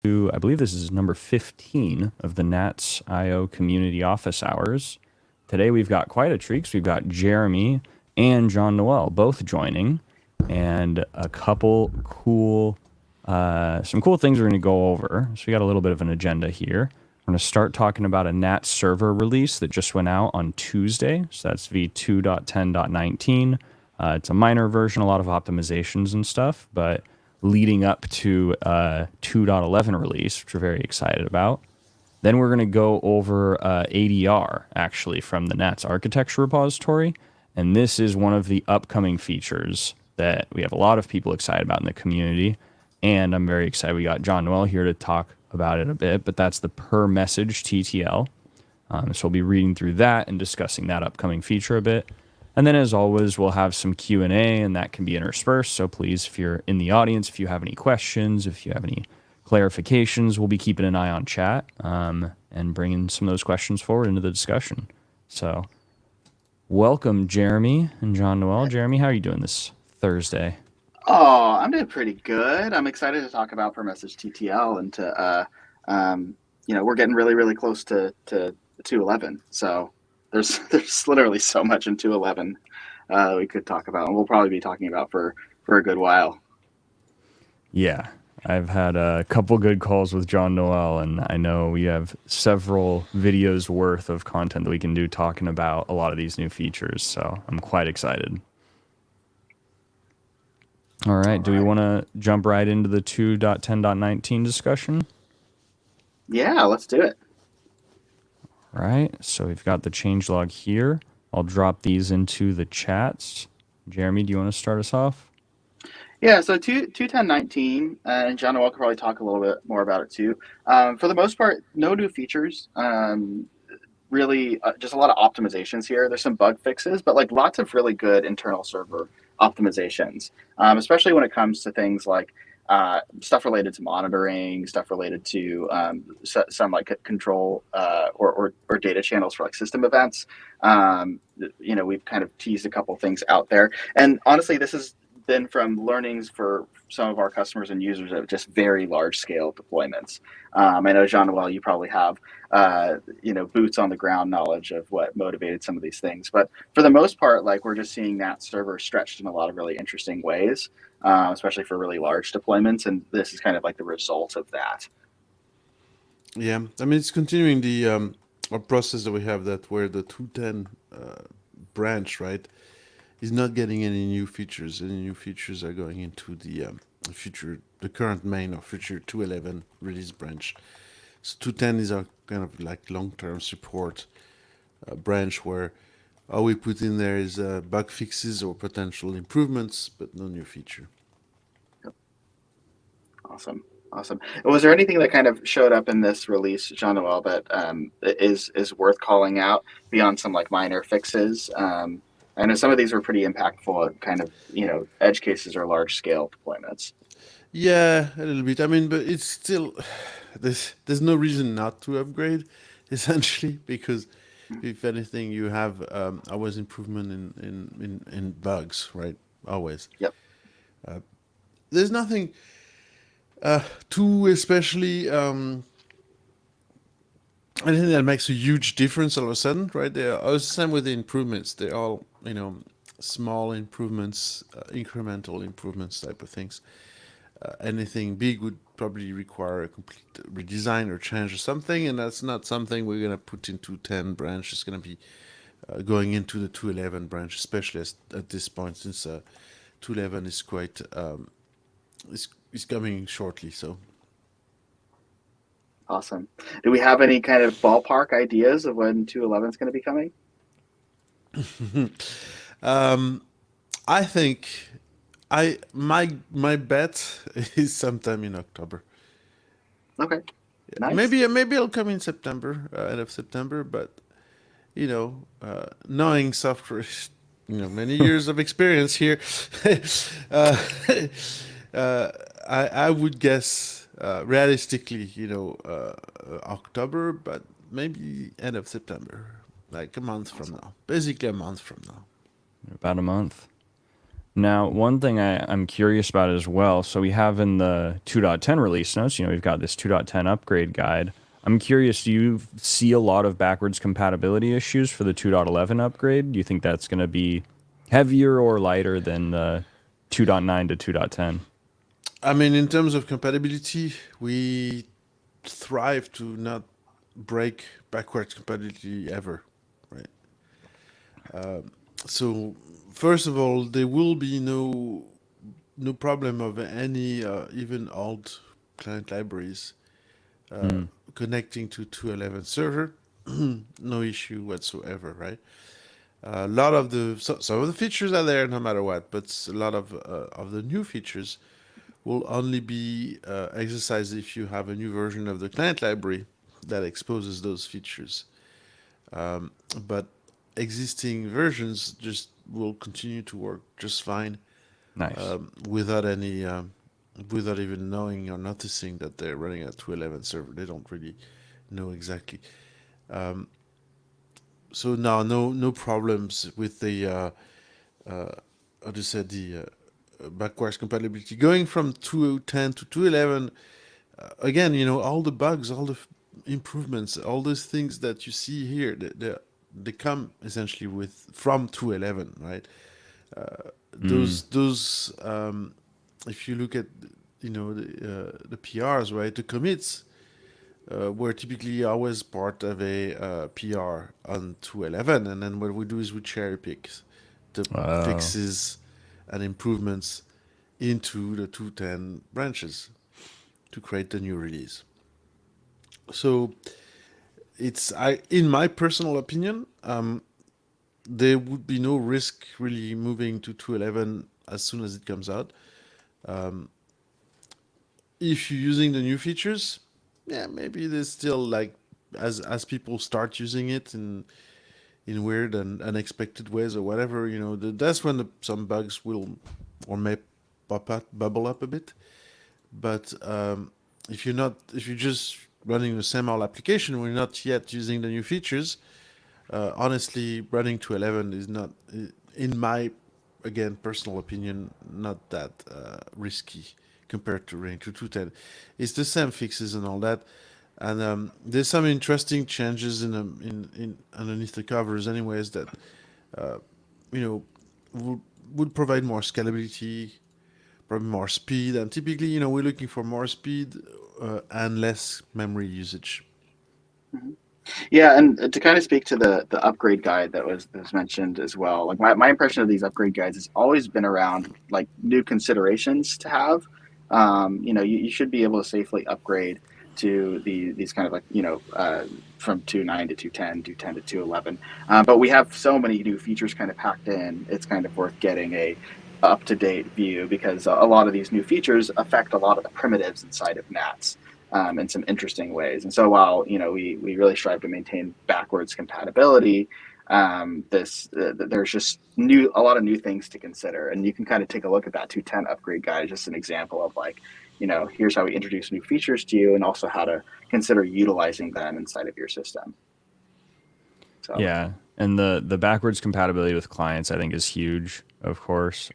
I believe this is number 15 of the NATS IO Community Office Hours. Today we've got quite a treat. We've got Jeremy and John Noel both joining, and a couple some cool things we're going to go over. So we got a little bit of an agenda here. We're going to start talking about a NATS server release that just went out on Tuesday. So that's v2.10.19. It's a minor version, a lot of optimizations and stuff, but leading up to 2.11 release, which we're very excited about. Then we're going to go over ADR, actually, from the NATS architecture repository. And this is one of the upcoming features that we have a lot of people excited about in the community. And I'm very excited. We got John Noel here to talk about it a bit, but that's the per message TTL. So we'll be reading through that and discussing that upcoming feature a bit. And then, as always, we'll have some Q&A, and that can be interspersed. So please, if you're in the audience, if you have any questions, if you have any clarifications, we'll be keeping an eye on chat and bringing some of those questions forward into the discussion. So welcome, Jeremy and John Noel. Jeremy, how are you doing this Thursday? Oh, I'm doing pretty good. I'm excited to talk about per message TTL and to, we're getting really, really close to 2.11. So there's literally so much in 2.11 we could talk about, and we'll probably be talking about for a good while. Yeah, I've had a couple good calls with John Noel, and I know we have several videos worth of content that we can do talking about a lot of these new features. So I'm quite excited. All right. Do we want to jump right into the 2.10.19 discussion? Yeah, let's do it. All right. So we've got the changelog here. I'll drop these into the chats. Jeremy, do you want to start us off? Yeah, so 2.10.19, and John Noel could probably talk a little bit more about it too. For the most part, no new features. Really, just a lot of optimizations here. There's some bug fixes, but like lots of really good internal server optimizations, especially when it comes to things like stuff related to monitoring, stuff related to some like control or data channels for like system events. We've kind of teased a couple things out there, and honestly, this has been from learnings for some of our customers and users of just very large scale deployments. I know, Jean Noel, you probably have boots on the ground knowledge of what motivated some of these things. But for the most part, like we're just seeing that server stretched in a lot of really interesting ways, especially for really large deployments. And this is kind of like the result of that. Yeah, I mean, it's continuing the our process that we have that where the 2.10 branch, right, is not getting any new features. Any new features are going into the current main or future 2.11 release branch. So 2.10 is our kind of like long-term support branch where all we put in there is bug fixes or potential improvements, but no new feature. Yep. Awesome. Was there anything that kind of showed up in this release, Jean Noel, that is worth calling out beyond some like minor fixes? I know some of these were pretty impactful, kind of, edge cases or large scale deployments. Yeah, a little bit. I mean, but it's still there's no reason not to upgrade, essentially, because if anything, you have always improvement in bugs, right? Always. Yep. There's nothing too especially anything that makes a huge difference all of a sudden, right? They're the same with the improvements. They're all small improvements, incremental improvements type of things. Anything big would probably require a complete redesign or change or something, and that's not something we're going to put into 10 branch. It's going to be going into the 2.11 branch, especially at this point, since 2.11 is quite is coming shortly. So awesome. Do we have any kind of ballpark ideas of when 2.11 is going to be coming? I think my bet is sometime in October. Okay. Nice. Maybe it'll come in September, end of September, but knowing software, many years of experience here, I would guess realistically, October, but maybe end of September, like a month from now, basically a month from now. About a month. Now, one thing I'm curious about as well, so we have in the 2.10 release notes, we've got this 2.10 upgrade guide. I'm curious, do you see a lot of backwards compatibility issues for the 2.11 upgrade? Do you think that's going to be heavier or lighter than the 2.9 to 2.10? I mean, in terms of compatibility, we thrive to not break backwards compatibility ever, right? So first of all, there will be no problem of any even old client libraries uh, Mm, connecting to 211 server. No issue whatsoever, right? A lot of some of the features are there no matter what, but a lot of the new features will only be exercised if you have a new version of the client library that exposes those features. Um, but existing versions just will continue to work just fine nice. without any without even knowing or noticing that they're running a 211 server. They don't really know exactly. Um, so now, no problems with the uh, how to say the backwards compatibility going from 210 to 211. Again, all the bugs, all the improvements, all those things that you see here, they come essentially with from 211, right? Mm, Those if you look at the PRs, right, the commits were typically always part of a PR on 211, and then what we do is we cherry pick the oh, fixes and improvements into the 210 branches to create the new release. So in my personal opinion, there would be no risk really moving to 211 as soon as it comes out. Um, if you're using the new features, yeah, maybe there's still like as people start using it in weird and unexpected ways or whatever, that's when some bugs will or may bubble up a bit. But if you're just running the same old application, we're not yet using the new features. Honestly, running to 11 is not, in my again personal opinion, not that risky compared to running to 210. It's the same fixes and all that, and there's some interesting changes in underneath the covers, anyways, that uh, you know would would provide more scalability, probably more speed, and typically, we're looking for more speed and less memory usage. Mhm. Yeah, and to kind of speak to the upgrade guide that was mentioned as well, like my impression of these upgrade guides has always been around like new considerations to have. You should be able to safely upgrade to these kind of like from 2.9 to 2.10, 2.10 to 2.11. But we have so many new features kind of packed in. It's kind of worth getting a up to date view because a lot of these new features affect a lot of the primitives inside of NATS in some interesting ways. And so while we really strive to maintain backwards compatibility, there's just a lot of new things to consider, and you can kind of take a look at that 210 upgrade guide, just an example of like here's how we introduce new features to you, and also how to consider utilizing them inside of your system. So yeah. And the backwards compatibility with clients, I think, is huge, of course.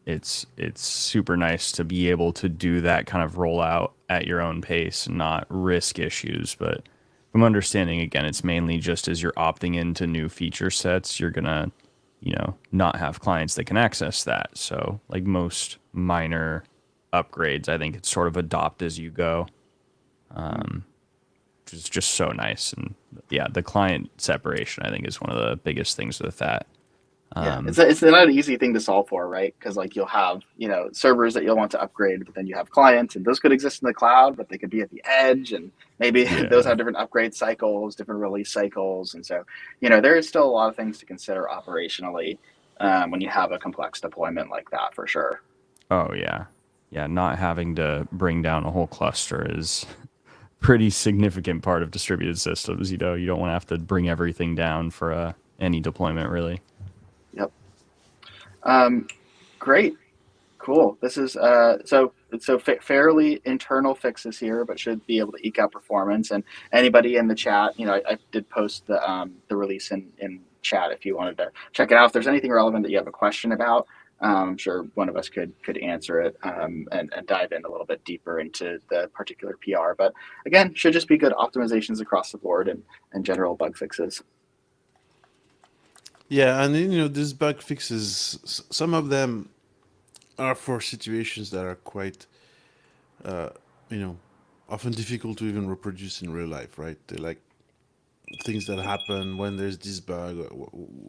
It's super nice to be able to do that kind of rollout at your own pace and not risk issues. But from understanding, again, it's mainly just as you're opting into new feature sets, you're gonna, not have clients that can access that. So like most minor upgrades, I think it's sort of adopt as you go, which is just so nice. And yeah, the client separation, I think, is one of the biggest things with that. yeah, Um, it's not an easy thing to solve for, right? Because like you'll have servers that you'll want to upgrade, but then you have clients, and those could exist in the cloud, but they could be at the edge, and maybe those yeah. have different upgrade cycles, different release cycles, and so there is still a lot of things to consider operationally when you have a complex deployment like that, for sure. Oh yeah. Yeah, not having to bring down a whole cluster is pretty significant part of distributed systems. You don't want to have to bring everything down for any deployment, really. Yep. Um, Great. Cool. This is fairly internal fixes here, but should be able to eke out performance. And anybody in the chat, I did post the release in chat if you wanted to check it out. If there's anything relevant that you have a question about, I'm sure one of us could answer it and dive in a little bit deeper into the particular PR. But again, should just be good optimizations across the board and general bug fixes. Yeah, and these bug fixes, some of them are for situations that are quite, uh, you know, often difficult to even reproduce in real life, right? They're like things that happen when there's this bug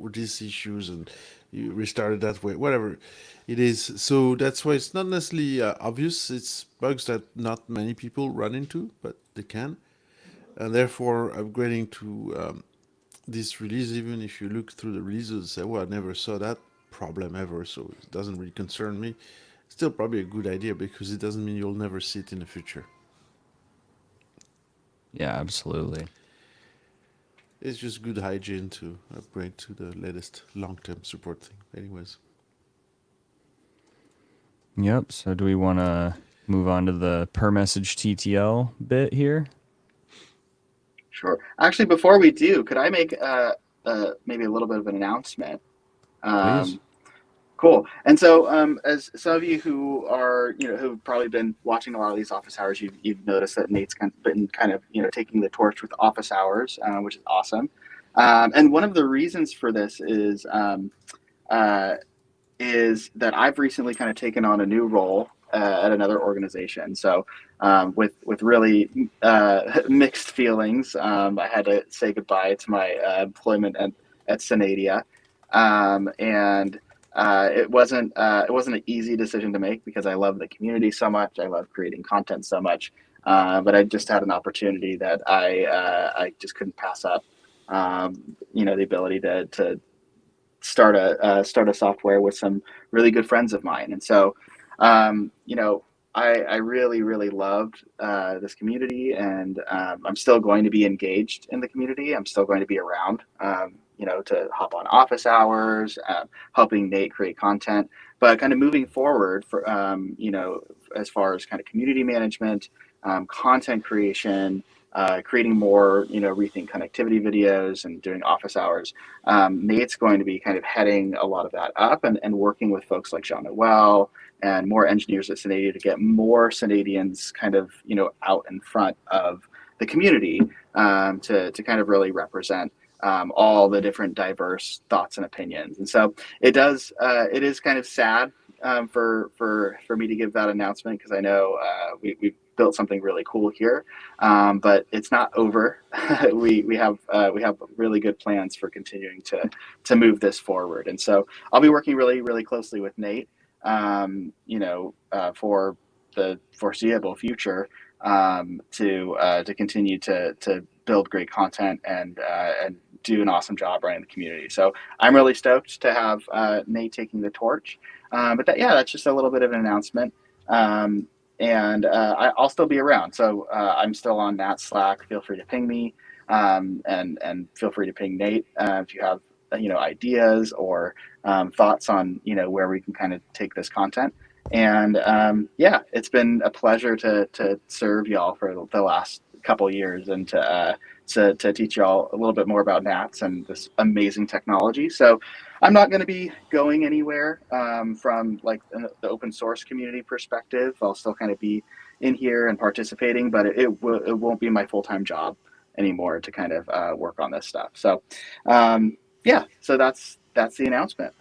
or these issues, and you restart it that way, whatever it is. So that's why it's not necessarily obvious. It's bugs that not many people run into, but they can, and therefore upgrading to this release, even if you look through the releases and say, well, I never saw that problem ever, so it doesn't really concern me, still probably a good idea, because it doesn't mean you'll never see it in the future. Yeah, absolutely. It's just good hygiene to upgrade to the latest long-term support thing. Anyways. Yep. So do we want to move on to the per message TTL bit here? Sure. Actually, before we do, could I make maybe a little bit of an announcement? Please. Cool. And so, as some of you who are, who've probably been watching a lot of these office hours, you've noticed that Nate's been kind of, taking the torch with office hours, which is awesome. And one of the reasons for this is that I've recently kind of taken on a new role at another organization. So, with really mixed feelings, I had to say goodbye to my employment at Synadia, and it wasn't an easy decision to make, because I love the community so much. I love creating content so much, but I just had an opportunity that I just couldn't pass up. The ability to start a software with some really good friends of mine, and so I really really loved this community, and I'm still going to be engaged in the community. I'm still going to be around, to hop on office hours, helping Nate create content, but kind of moving forward for as far as kind of community management, content creation. Creating more, rethink connectivity videos and doing office hours. Nate's going to be kind of heading a lot of that up, and working with folks like Jean Noel and more engineers at Synadia to get more Synadians kind of, out in front of the community, to kind of really represent all the different diverse thoughts and opinions. And so it is kind of sad for me to give that announcement, because I know we've built something really cool here, but it's not over. we have really good plans for continuing to move this forward, and so I'll be working really really closely with Nate, for the foreseeable future, to continue to build great content and do an awesome job running the community. So I'm really stoked to have Nate taking the torch. That's just a little bit of an announcement. And I'll still be around. So I'm still on NATS Slack. Feel free to ping me, and feel free to ping Nate if you have ideas or thoughts on where we can kind of take this content. And it's been a pleasure to serve y'all for the last couple of years, and to teach y'all a little bit more about NATS and this amazing technology. So I'm not going to be going anywhere from like the open source community perspective. I'll still kind of be in here and participating, but it won't be my full-time job anymore to kind of work on this stuff. So so that's the announcement.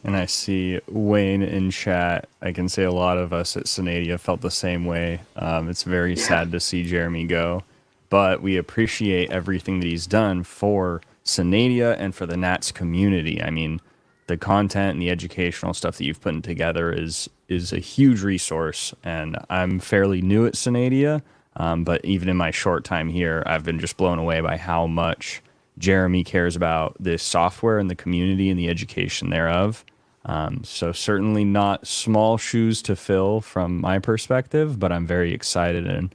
And I see Wayne in chat. I can say a lot of us at Synadia felt the same way. It's very sad to see Jeremy go, but we appreciate everything that he's done for Synadia and for the NATS community. I mean, the content and the educational stuff that you've put together is a huge resource. And I'm fairly new at Synadia, but even in my short time here, I've been just blown away by how much Jeremy cares about this software and the community and the education thereof. So certainly not small shoes to fill from my perspective, but I'm very excited, and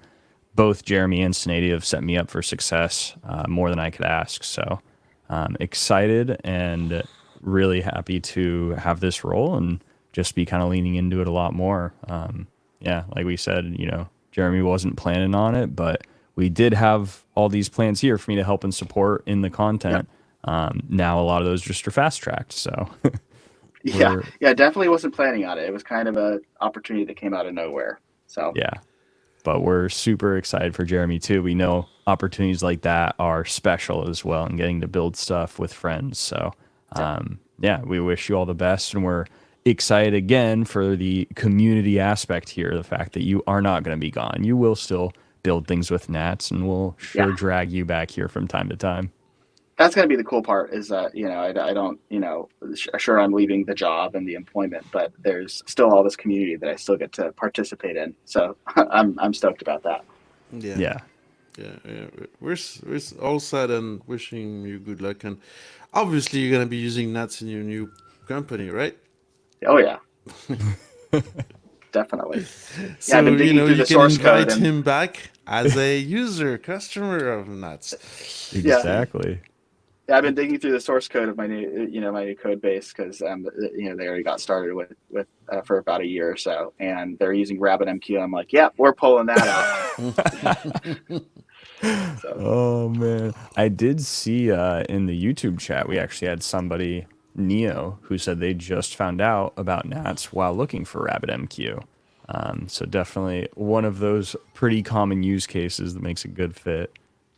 both Jeremy and Synadia have set me up for success more than I could ask. So excited and really happy to have this role and just be kind of leaning into it a lot more. Like we said, Jeremy wasn't planning on it, but we did have all these plans here for me to help and support in the content. Now a lot of those just are fast tracked. So Yeah, We're yeah, definitely wasn't planning on it. It was kind of a opportunity that came out of nowhere. So yeah, but we're super excited for Jeremy too. We know opportunities like that are special as well, and getting to build stuff with friends. So, yeah, yeah, we wish you all the best, and we're excited again for the community aspect here. The fact that you are not going to be gone, you will still build things with Nats, and we'll yeah. sure drag you back here from time to time. That's going to be the cool part is that, I don't, sure, I'm leaving the job and the employment, but there's still all this community that I still get to participate in. So I'm stoked about that. Yeah, Yeah, yeah. We're all sad and wishing you good luck. And obviously, you're gonna be using NATS in your new company, right? Oh yeah, definitely. Yeah, I've So been digging through you the can source code invite and him back as a user, customer of NATS. yeah, exactly. yeah, I've been digging through the source code of my new code base because they already got started with for about a year or so, and they're using RabbitMQ. I'm like, yeah, we're pulling that out. So Oh man, I did see in the YouTube chat we actually had somebody Neo who said they just found out about Nats while looking for RabbitMQ. So definitely one of those pretty common use cases that makes a good fit.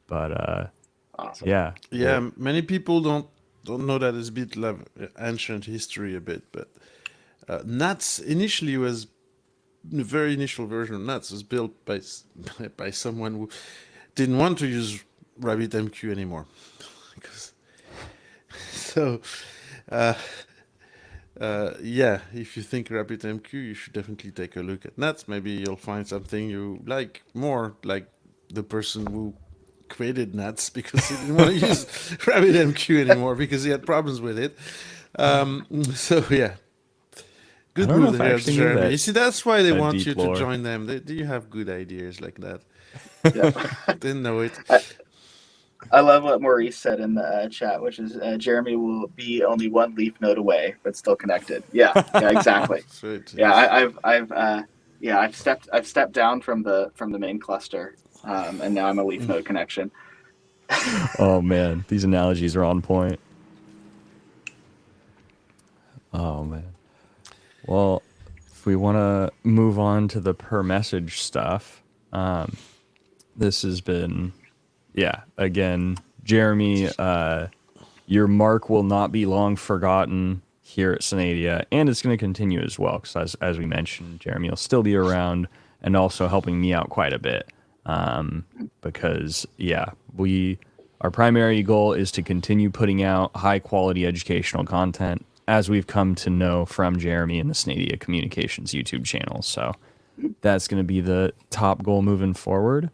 But awesome. yeah, well, Yeah, many people don't know that it's a bit like ancient history a bit, but NATS initially was the very initial version of NATS was built by by someone who didn't want to use RabbitMQ anymore. Because, so, uh, yeah, if you think RabbitMQ, you should definitely take a look at NATS. Maybe you'll find something you like more, like the person who created NATS because he didn't want to use RabbitMQ anymore because he had problems with it. So yeah, I good don't know move if I there, actually knew Jeremy. You that see, that's why they that want you deep to lore. join them. Do you have good ideas like that? Yeah. Didn't know it. I love what Maurice said in the chat, which is Jeremy will be only one leaf node away, but still connected. Yeah, yeah, exactly. Sweet. Yeah, Yes. I've stepped down from the main cluster, and now I'm a leaf node connection. Oh man, these analogies are on point. Oh man. Well, if we want to move on to the per message stuff, this has been, yeah, again, Jeremy, your mark will not be long forgotten here at Synadia, and it's going to continue as well, because as we mentioned, Jeremy will still be around and also helping me out quite a bit. Because, yeah, our primary goal is to continue putting out high quality educational content, as we've come to know from Jeremy and the Synadia Communications YouTube channel. So that's going to be the top goal moving forward.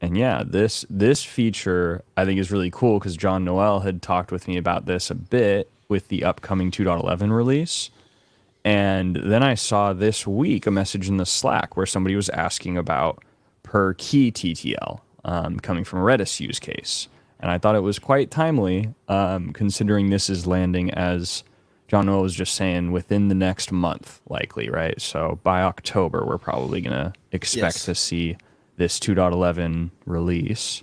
And yeah, this feature I think is really cool because John Noel had talked with me about this a bit with the upcoming 2.11 release. And then I saw this week a message in the Slack where somebody was asking about per key TTL coming from a Redis use case. And I thought it was quite timely, considering this is landing, as John Noel was just saying, within the next month, likely, right? So by October, we're probably going to expect Yes. to see this 2.11 release.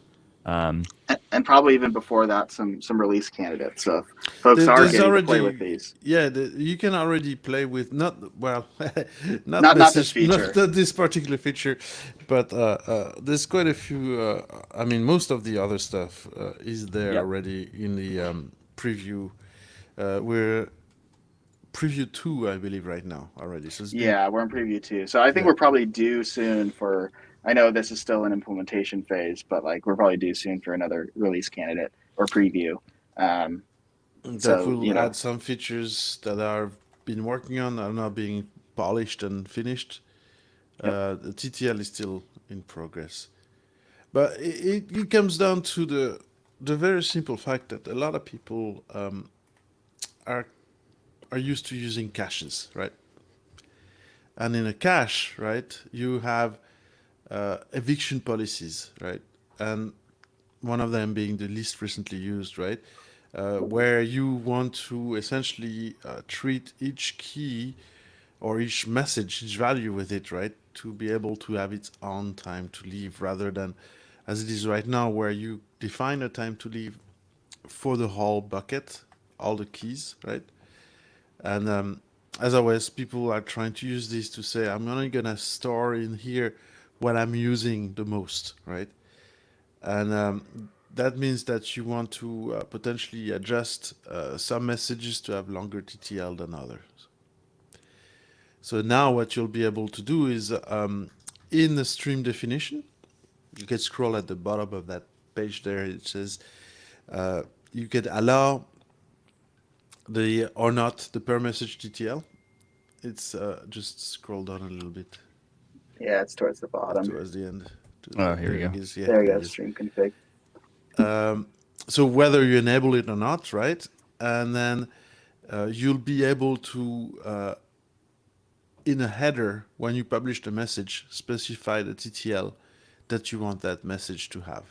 And probably even before that, some release candidates. So if folks are There's getting to play with already, these. yeah, you can already play with not well, not Not this message, feature. not this particular feature, but there's quite a few. I mean, most of the other stuff is there Yep. already in the preview. We're preview 2, I believe, right now already. So it's been, Yeah, we're in preview too. So I think yeah. we're probably due soon for. I know this is still an implementation phase, but like we're probably due soon for another release candidate or preview. Um, That so will add some features that are been working on are now being polished and finished. yep. The TTL is still in progress, but it comes down to the very simple fact that a lot of people are are used to using caches, right? And in a cache, right, you have eviction policies, right, and one of them being the least recently used, right, where you want to essentially treat each key or each message, each value with it, right, to be able to have its own time to leave rather than as it is right now, where you define a time to leave for the whole bucket, all the keys, right? And as always, people are trying to use this to say, I'm only gonna store in here what I'm using the most, right? And that means that you want to potentially adjust some messages to have longer TTL than others. So now what you'll be able to do is in the stream definition, you can scroll at the bottom of that page there. It says you can allow the or not the per message TTL. It's just scroll down a little bit Yeah, it's towards the bottom. towards the end. Oh, here we There go. it is. Yeah, There you there go, it is. stream config. So whether you enable it or not, right? And then you'll be able to, in a header, when you publish the message, specify the TTL that you want that message to have.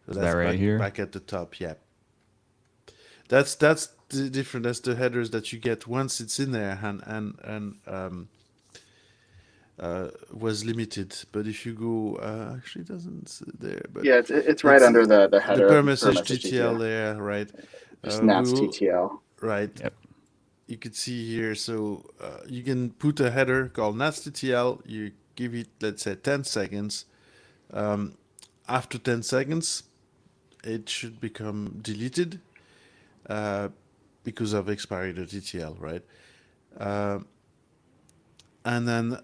So Is that's that right here? back at the top, yeah. That's the different. That's the headers that you get once it's in there and was limited. But if you go, actually, it doesn't there. But Yeah, it's right under the header per of message TTL. TTL there, right? Just NATS we'll- TTL. Right. Yep. You can see here. So you can put a header called NATS TTL. You give it, let's say, 10 seconds. After 10 seconds, it should become deleted because of expiry the TTL, right? And then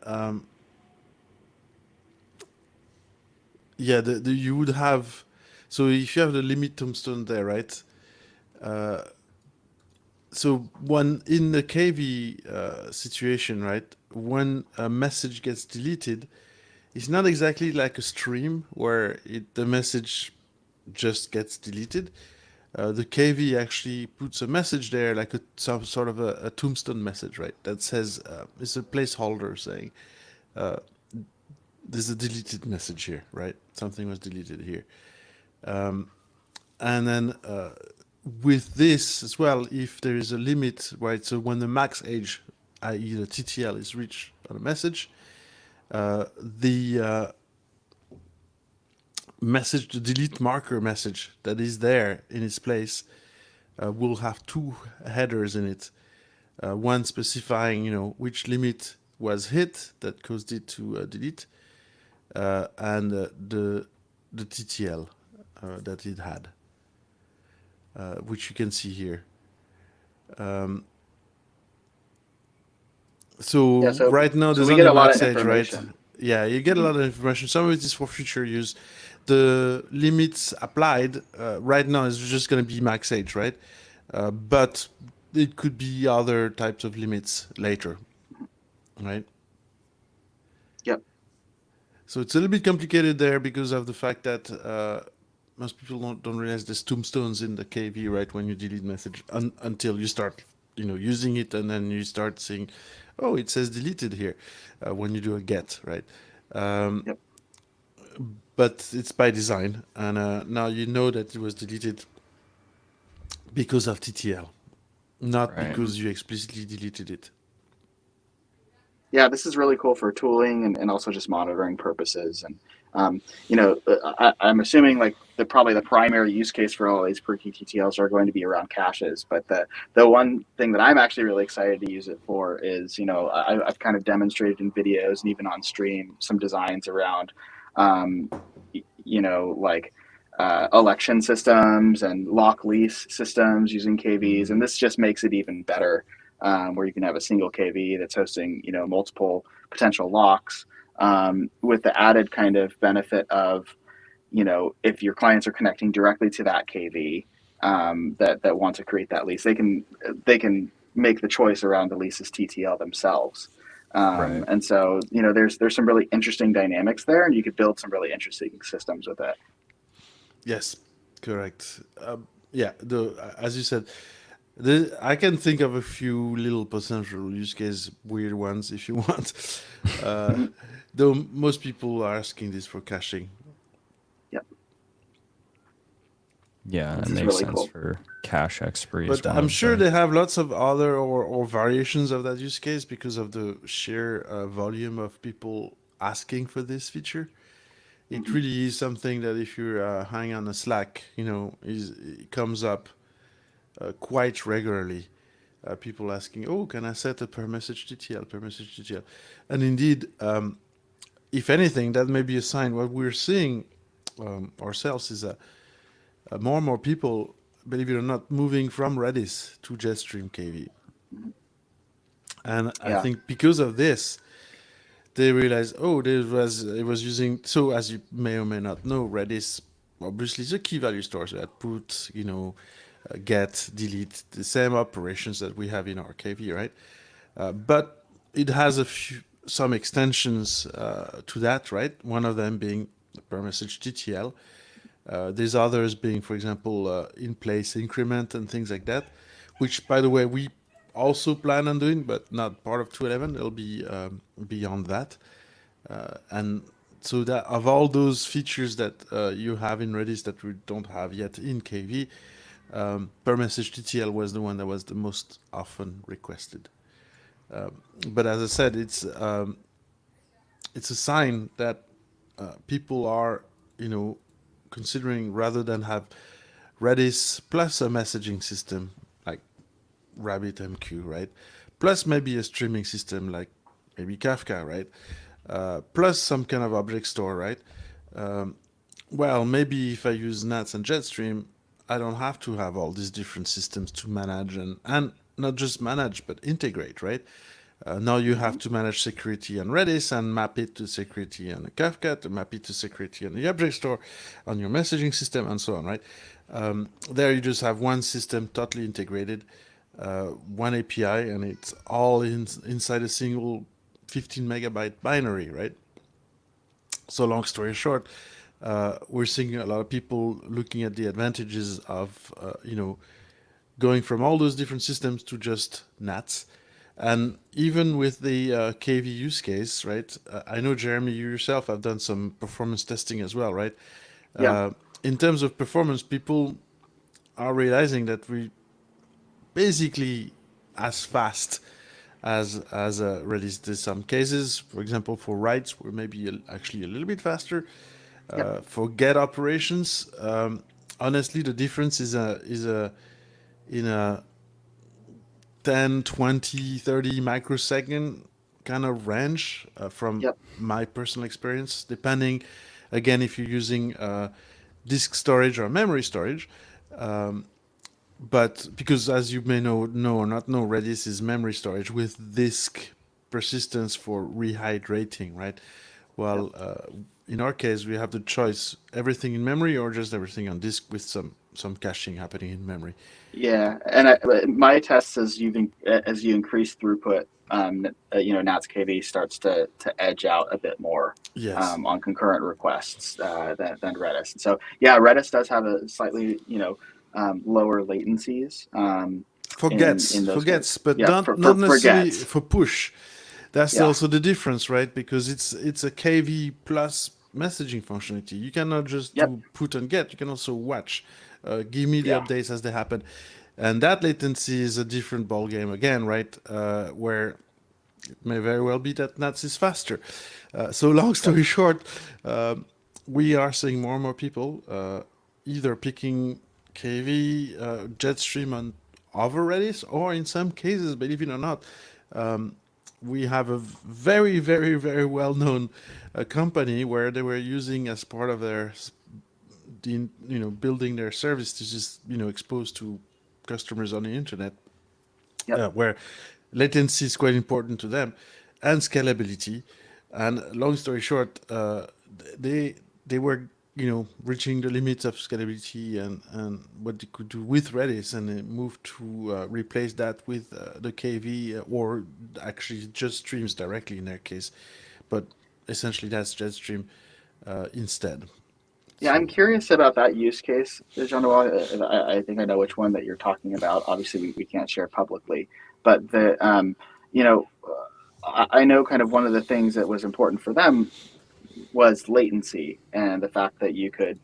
yeah, you would have. So if you have the limit tombstone there, right? So when in the KV situation, right, when a message gets deleted, it's not exactly like a stream where the message just gets deleted. The KV actually puts a message there, like some sort of a tombstone message, right? That says it's a placeholder saying there's a deleted message here, right? Something was deleted here, and then with this as well, if there is a limit, right? So when the max age, i.e. the TTL, is reached on a message, the message, the delete marker message that is there in its place, will have two headers in it. One specifying, which limit was hit that caused it to delete, and the TTL that it had, which you can see here. So, Yeah, so- right now so there's we only get a lot max of age, right? information. Yeah, you get a lot of information. Some of it is for future use. The limits applied right now is just going to be max age, right? But it could be other types of limits later, right? Yep. So it's a little bit complicated there because of the fact that most people don't realize there's tombstones in the KV, right? When you delete message until you start, using it, and then you start seeing, oh, it says deleted here when you do a get, right? Yep. But it's by design, and now you know that it was deleted because of TTL, not Right. because you explicitly deleted it. Yeah, this is really cool for tooling and also just monitoring purposes. And I'm assuming like probably the primary use case for all these per key TTLs are going to be around caches. But the one thing that I'm actually really excited to use it for is, I've kind of demonstrated in videos and even on stream some designs around, like election systems and lock lease systems using KVs, and this just makes it even better. Where you can have a single KV that's hosting, multiple potential locks, with the added kind of benefit of, if your clients are connecting directly to that KV, that want to create that lease, they can make the choice around the lease's TTL themselves. Right. And so, there's some really interesting dynamics there, and you could build some really interesting systems with it. Yes, correct. Yeah, as you said, I can think of a few little potential use case weird ones if you want. Though most people are asking this for caching. Yeah, This that is makes really sense cool. for cache expiry. But I'm sure they have lots of other or variations of that use case because of the sheer volume of people asking for this feature. It really is something that if you hang on a Slack, it comes up quite regularly. People asking, "Oh, can I set a per message TTL, per message TTL?" And indeed, if anything, that may be a sign. What we're seeing ourselves is more and more people, believe it or not, moving from Redis to Jetstream KV. And I Yeah. think because of this, they realized, oh, it was using. So as you may or may not know, Redis obviously is a key value store. So that put, get, delete, the same operations that we have in our KV, right? But it has some extensions to that, right? One of them being per message TTL. There's others being, for example, in place increment and things like that, which, by the way, we also plan on doing, but not part of 2.11. It'll be beyond that. And so that of all those features that you have in Redis that we don't have yet in KV, per message TTL was the one that was the most often requested. But as I said, it's a sign that people are, considering rather than have Redis plus a messaging system like RabbitMQ, right? Plus maybe a streaming system like maybe Kafka, right? Plus some kind of object store, right? Well, maybe if I use NATS and Jetstream, I don't have to have all these different systems to manage and not just manage, but integrate, right? Now you have to manage security on Redis and map it to security on Kafka, to map it to security on the object store, on your messaging system, and so on, right? There you just have one system totally integrated, one API, and it's all inside a single 15 megabyte binary, right? So long story short, we're seeing a lot of people looking at the advantages of, going from all those different systems to just NATS. And even with the KV use case, right? I know, Jeremy, you yourself have done some performance testing as well, right? Yeah. In terms of performance, people are realizing that we basically as fast as Redis. There's some cases, for example, for writes, we're maybe actually a little bit faster. Yep. For get operations, honestly, the difference is in a 10, 20, 30 microsecond kind of range from Yep. my personal experience, depending, again, if you're using disk storage or memory storage. But because, as you may know or not know, Redis is memory storage with disk persistence for rehydrating, right? Yep. Well, in our case, we have the choice: everything in memory or just everything on disk with some caching happening in memory. Yeah, and my test as as you increase throughput, NATS KV starts to edge out a bit more Yes. on concurrent requests than Redis. And so yeah, Redis does have a slightly lower latencies in those cases. Forgets, but Yeah, not for necessarily gets. for push. That's Yeah, also the difference, right? Because it's a KV plus messaging functionality. You cannot just yep, do put and get. You can also watch. Give me the yeah, updates as they happen, and that latency is a different ball game again, right? Where it may very well be that NATS is faster. So long yep, story short, we are seeing more and more people either picking KV Jetstream on over Redis, or in some cases, believe it or not, we have a very, very, very well-known company where they were using as part of their, building their service to just, expose to customers on the internet, yep, where latency is quite important to them, and scalability. And long story short, they they were reaching the limits of scalability and what they could do with Redis, and they moved to replace that with the KV, or actually just streams directly in their case, but essentially that's Jetstream instead. yeah. I'm So curious about that use case, Jean-Noel. I think I know which one that you're talking about. Obviously, we can't share publicly, but you know, I know kind of one of the things that was important for them was latency and the fact that you could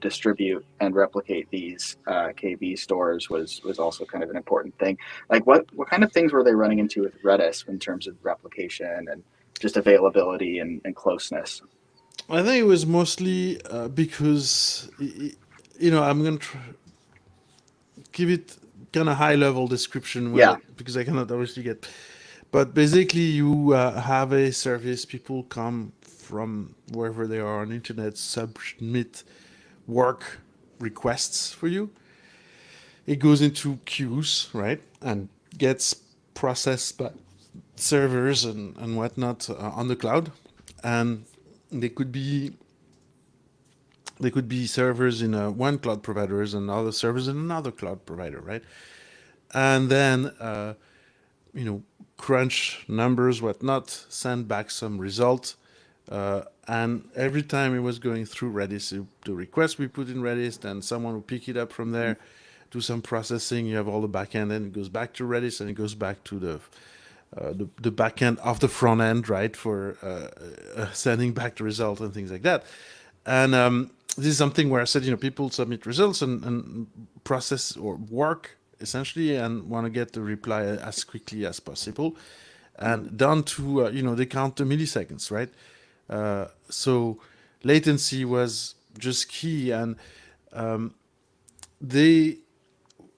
distribute and replicate these KV stores was also kind of an important thing. Like what kind of things were they running into with Redis in terms of replication and just availability and closeness? I think it was mostly because I'm gonna give it kind of high level description Yeah. because I cannot obviously get. But basically, you have a service. People come from wherever they are on the internet, submit work requests for you. It goes into queues, right, and gets processed by servers and whatnot on the cloud, and they could be servers in one cloud providers and other servers in another cloud provider, right? And then crunch numbers, whatnot, send back some result. And every time it was going through Redis, the request we put in Redis, then someone will pick it up from there, do some processing. You have all the backend, and it goes back to Redis, and it goes back to the backend of the front end, right, for sending back the result and things like that. And this is something where I said, people submit results and process or work essentially and want to get the reply as quickly as possible, and down to they count the milliseconds, right? So latency was just key, and they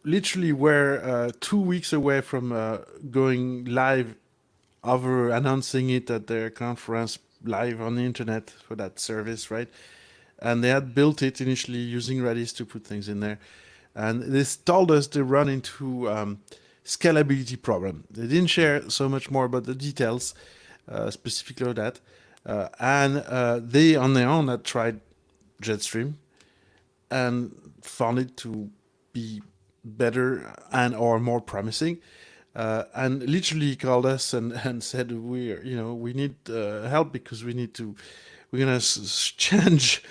literally were 2 weeks away from going live over announcing it at their conference live on the internet for that service, right? And they had built it initially using Redis to put things in there. And this told us they run into scalability problem. They didn't share so much more about the details, specifically of that. And they, on their own, had tried Jetstream and found it to be better and or more promising. And literally called us and said we need help because we're gonna change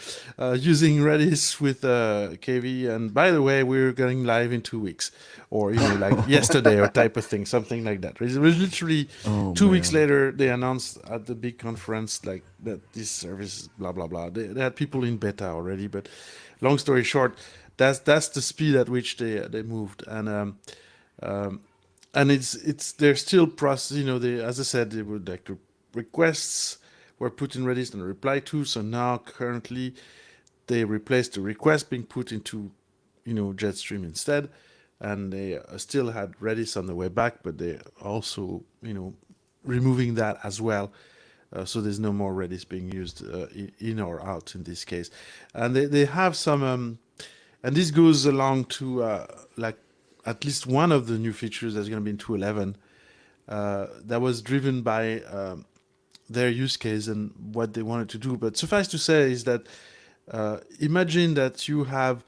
using Redis with KV, and by the way, we're going live in 2 weeks, or like yesterday or type of thing, something like that. It was literally 2 weeks later they announced at the big conference like that this service, blah blah blah. They had people in beta already, but long story short, that's the speed at which they moved, and it's they're still process. As I said, they would like the requests were put in Redis and reply to. So now currently they replaced the request being put into Jetstream instead, and they still had Redis on the way back, but they also removing that as well. So there's no more Redis being used in or out in this case, and they have some and this goes along to like at least one of the new features that's going to be in 2.11 that was driven by their use case and what they wanted to do. But suffice to say is that imagine that you have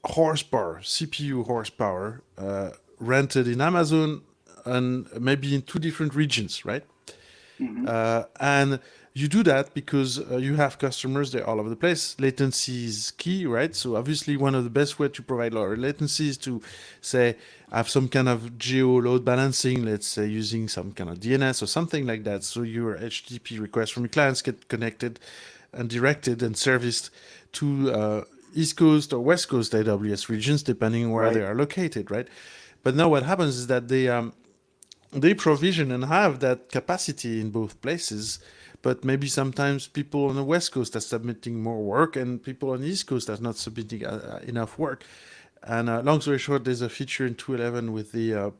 horsepower, CPU horsepower, rented in Amazon and maybe in 2 different regions, right? And you do that because you have customers, they're all over the place. Latency is key, right? So obviously one of the best way to provide lower latency is to say, have some kind of geo load balancing, let's say using some kind of DNS or something like that. So your HTTP requests from your clients get connected and directed and serviced to East Coast or West Coast AWS regions, depending on where they are located, right? But now what happens is that they provision and have that capacity in both places, but maybe sometimes people on the West Coast are submitting more work and people on the East Coast are not submitting enough work. And long story short, there's a feature in 2.11 with the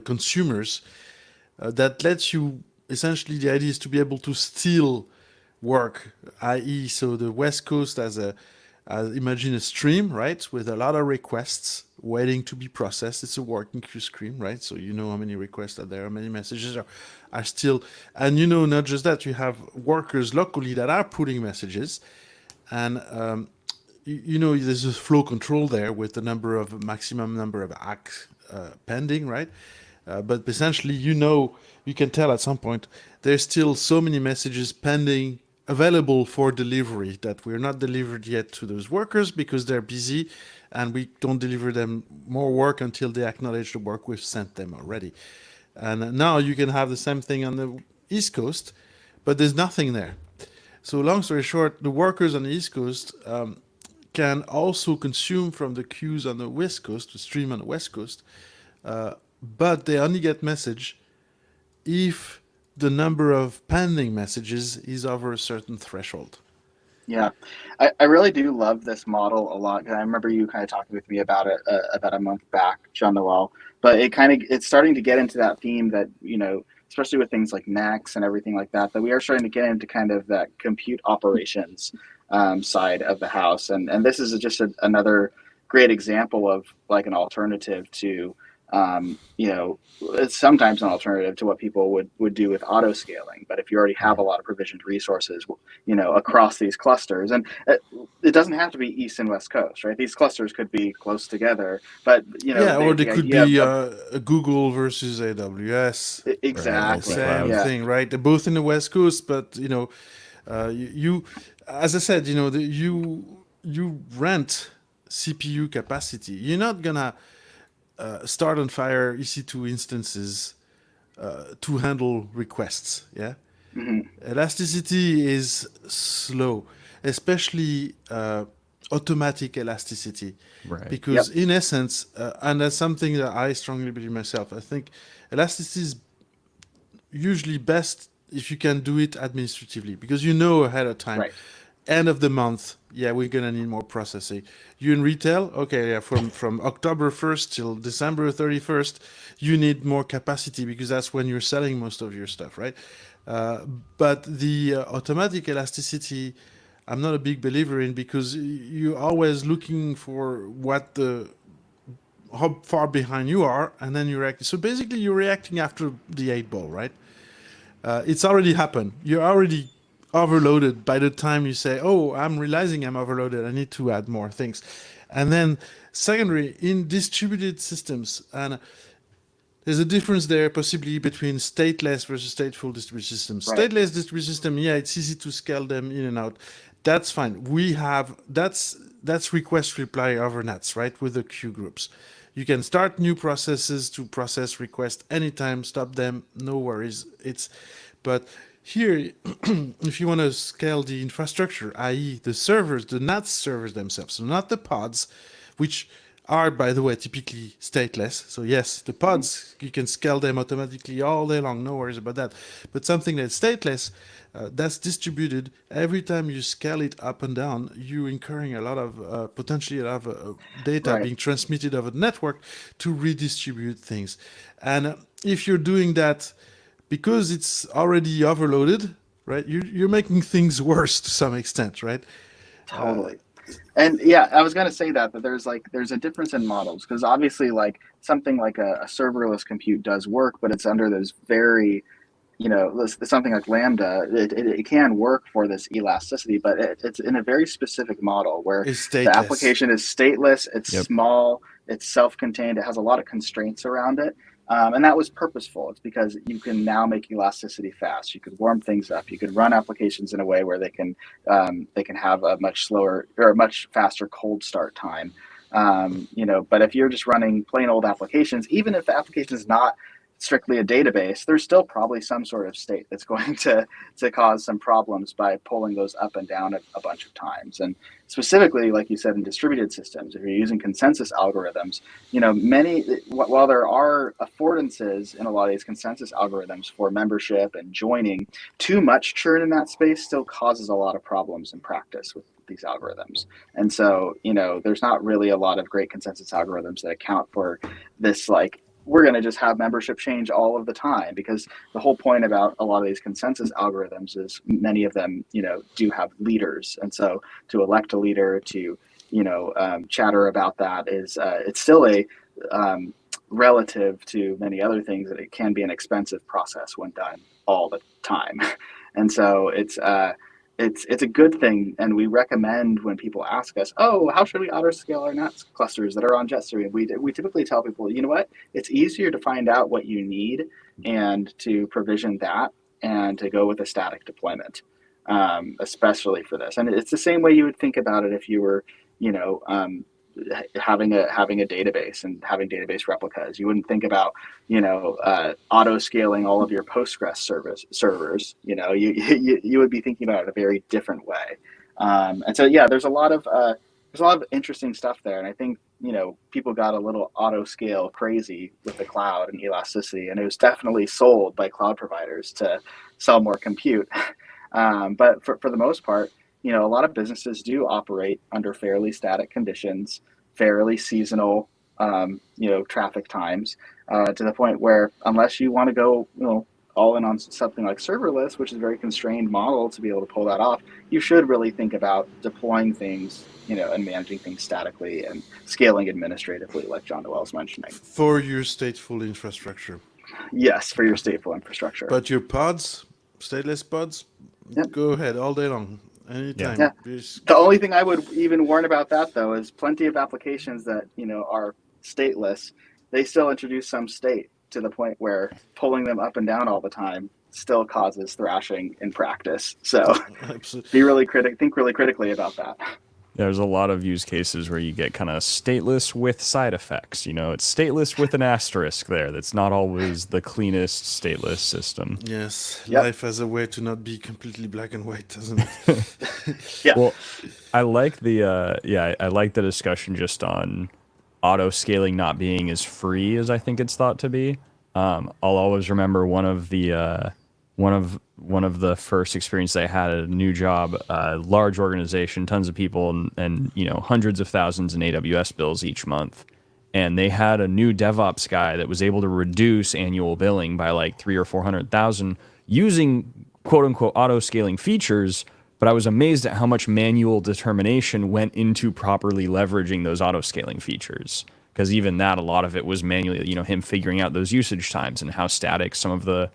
consumers that lets you, essentially the idea is to be able to steal work, i.e. so the West Coast as imagine a stream, right, with a lot of requests waiting to be processed. It's a working queue stream, right? So you know how many requests are there, how many messages are still, and not just that, you have workers locally that are putting messages, and there's a flow control there with the maximum number of acts pending, right? But essentially, you can tell at some point there's still so many messages pending available for delivery that we're not delivered yet to those workers because they're busy, and we don't deliver them more work until they acknowledge the work we've sent them already. And now you can have the same thing on the East Coast, but there's nothing there. So long story short, the workers on the East Coast can also consume from the queues on the West Coast, the stream on the West Coast, but they only get message if the number of pending messages is over a certain threshold. Yeah, I really do love this model a lot. 'Cause I remember you kind of talking with me about it about a month back, Jean Noel. But it's starting to get into that theme that, especially with things like NACS and everything like that, that we are starting to get into kind of that compute operations side of the house. And this is just another great example of like an alternative to, it's sometimes an alternative to what people would do with auto scaling. But if you already have a lot of provisioned resources, across these clusters. And it doesn't have to be East and West Coast, right? These clusters could be close together, but Yeah, or they the could idea be of Google versus AWS. Right, exactly, Same multi-cloud. yeah, thing, right? They're both in the West Coast, but you as I said, you rent CPU capacity. You're not gonna start on fire EC2 instances to handle requests. Yeah, hmm elasticity is slow, especially automatic elasticity, Right. because yep, in essence, and that's something that I strongly believe myself. I think elasticity is usually best if you can do it administratively, because you know ahead of time, right, end of the month, yeah, we're gonna need more processing. You in retail, okay, yeah, from October 1st till December 31st, you need more capacity because that's when you're selling most of your stuff, right? uh, but the automatic elasticity, I'm not a big believer in, because you're always looking for what the how far behind you are, and then you react. So basically, you're reacting after the 8 ball, right? It's already happened. You're already overloaded by the time you say, "Oh, I'm realizing I'm overloaded. I need to add more things." And then, secondary, in distributed systems, and there's a difference there possibly between stateless versus stateful distributed systems. right, Stateless distributed system, yeah, it's easy to scale them in and out. That's fine. We have that's request reply over NATS, right? With the queue groups. You can start new processes to process requests anytime, stop them, no worries. But here, if you want to scale the infrastructure, i.e., the servers, the NATS servers themselves, so not the pods, which are, by the way, typically stateless. So yes, the hmm pods, you can scale them automatically all day long, no worries about that. But something that's stateless, that's distributed. Every time you scale it up and down, you're incurring a lot of potentially a lot of data right. being transmitted over the network to redistribute things. And if you're doing that because it's already overloaded, right? You're making things worse to some extent, right? Uh, Totally. And yeah, I was gonna say that there's a difference in models because obviously like something like a serverless compute does work, but it's under those very something like Lambda, it can work for this elasticity, but it's in a very specific model where it's the stateless. application is stateless, it's Yep. small, it's self-contained, it has a lot of constraints around it. And that was purposeful. It's because you can now make elasticity fast. You could warm things up. You could run applications in a way where they can have a much slower or a much faster cold start time. But if you're just running plain old applications, even if the application is not strictly a database, there's still probably some sort of state that's going to cause some problems by pulling those up and down a bunch of times. And specifically, like you said, in distributed systems, if you're using consensus algorithms, many while there are affordances in a lot of these consensus algorithms for membership and joining, too much churn in that space still causes a lot of problems in practice with these algorithms. And so, there's not really a lot of great consensus algorithms that account for this, like, we're going to just have membership change all of the time, because the whole point about a lot of these consensus algorithms is many of them, do have leaders. And so to elect a leader, to, chatter about that is, it's still a, relative to many other things, that it can be an expensive process when done all the time. And so it's a good thing, and we recommend when people ask us, "Oh, how should we auto scale our NATS clusters that are on Jet3?" We typically tell people, you know what? It's easier to find out what you need and to provision that, and to go with a static deployment, especially for this. And it's the same way you would think about it if you were, you know, um, having a database and having database replicas. You wouldn't think about, auto scaling all of your Postgres servers. You would be thinking about it a very different way. And so yeah, there's a lot of interesting stuff there. And I think, people got a little auto scale crazy with the cloud and elasticity, and it was definitely sold by cloud providers to sell more compute. But for the most part, a lot of businesses do operate under fairly static conditions, fairly seasonal, traffic times, to the point where unless you want to go, all in on something like serverless, which is a very constrained model to be able to pull that off, you should really think about deploying things, and managing things statically and scaling administratively, like John Noel's mentioning. For your stateful infrastructure. Yes, for your stateful infrastructure. But your pods, stateless pods, Yep. Go ahead all day long, anytime. Yeah. The only thing I would even warn about that, though, is plenty of applications that, are stateless. They still introduce some state to the point where pulling them up and down all the time still causes thrashing in practice. So think really critically about that. There's a lot of use cases where you get kind of stateless with side effects. It's stateless with an asterisk there. That's not always the cleanest stateless system. Yes, Yep. life has a way to not be completely black and white, doesn't it? Yeah. Well, I like I like the discussion just on auto scaling not being as free as I think it's thought to be. I'll always remember one of the first experiences I had at a new job, large organization, tons of people, and hundreds of thousands in AWS bills each month. And they had a new DevOps guy that was able to reduce annual billing by like 300,000 or 400,000 using quote unquote auto scaling features. But I was amazed at how much manual determination went into properly leveraging those auto scaling features. Because even that, a lot of it was manually, him figuring out those usage times and how static some of the,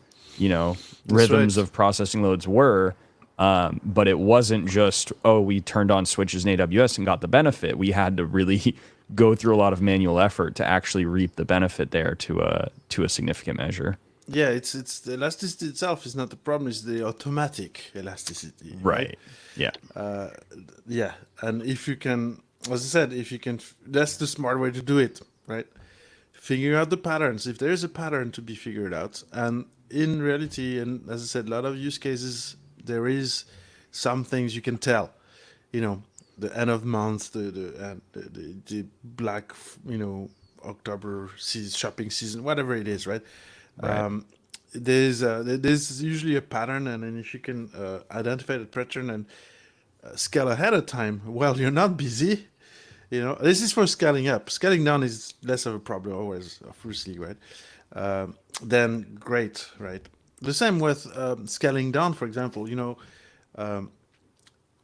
rhythms of processing loads were. But it wasn't just, we turned on switches in AWS and got the benefit. We had to really go through a lot of manual effort to actually reap the benefit there to a significant measure. Yeah, it's the elasticity itself is not the problem, it's the automatic elasticity. Right. Yeah. Yeah, and if you can, as I said, that's the smart way to do it, right? Figure out the patterns. If there's a pattern to be figured out, and in reality, and as I said, a lot of use cases, there is some things you can tell. The end of month, the black, October shopping season, whatever it is, right? Right. There's usually a pattern, and then if you can identify the pattern and scale ahead of time while you're not busy, this is for scaling up. Scaling down is less of a problem always, obviously, right? Then great, right? The same with scaling down, for example,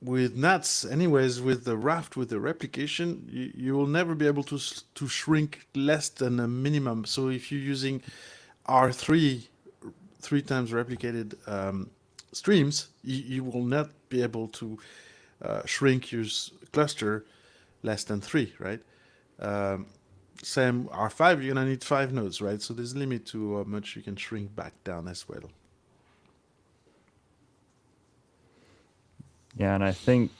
with NATS, anyways, with the raft, with the replication, you will never be able to shrink less than a minimum. So if you're using R3, 3 times replicated streams, you will not be able to shrink your cluster less than 3, right? Same R5, you're gonna need 5 nodes, right? So there's a limit to how much you can shrink back down as well. Yeah, and I think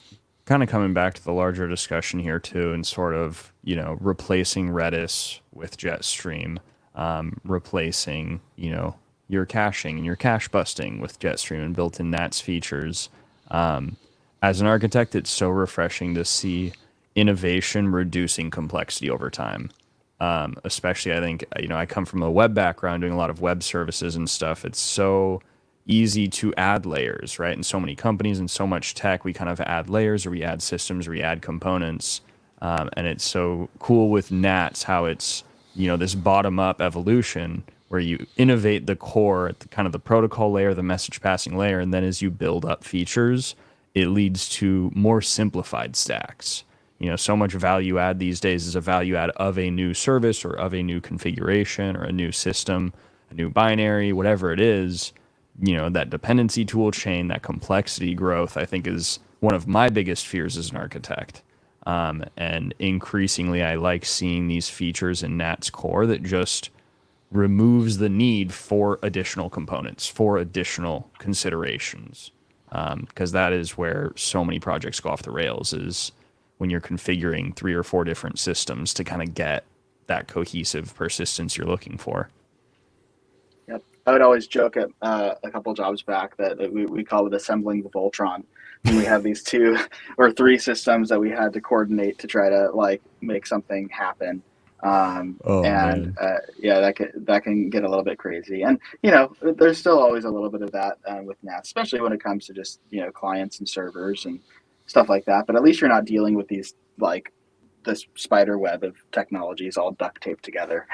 kind of coming back to the larger discussion here too, and sort of, replacing Redis with Jetstream, replacing, your caching and your cache busting with Jetstream and built-in NATS features. As an architect, it's so refreshing to see innovation reducing complexity over time. Especially, I think, I come from a web background doing a lot of web services and stuff. It's so easy to add layers, right? In so many companies and so much tech, we kind of add layers, or we add systems, or we add components. And it's so cool with NATS how it's, this bottom-up evolution where you innovate the core at the kind of the protocol layer, the message passing layer, and then as you build up features, it leads to more simplified stacks. So much value add these days is a value add of a new service or of a new configuration or a new system, a new binary, whatever it is. That dependency tool chain, that complexity growth, I think is one of my biggest fears as an architect. And increasingly, I like seeing these features in NATS core that just removes the need for additional components, for additional considerations. Because that is where so many projects go off the rails, is when you're configuring 3 or 4 different systems to kind of get that cohesive persistence you're looking for. Yep. I would always joke at a couple jobs back that we call it assembling the Voltron. And we have these 2 or 3 systems that we had to coordinate to try to make something happen. That can get a little bit crazy. And, there's still always a little bit of that with NATS, especially when it comes to just, clients and servers and stuff like that. But at least you're not dealing with these like this spider web of technologies all duct taped together.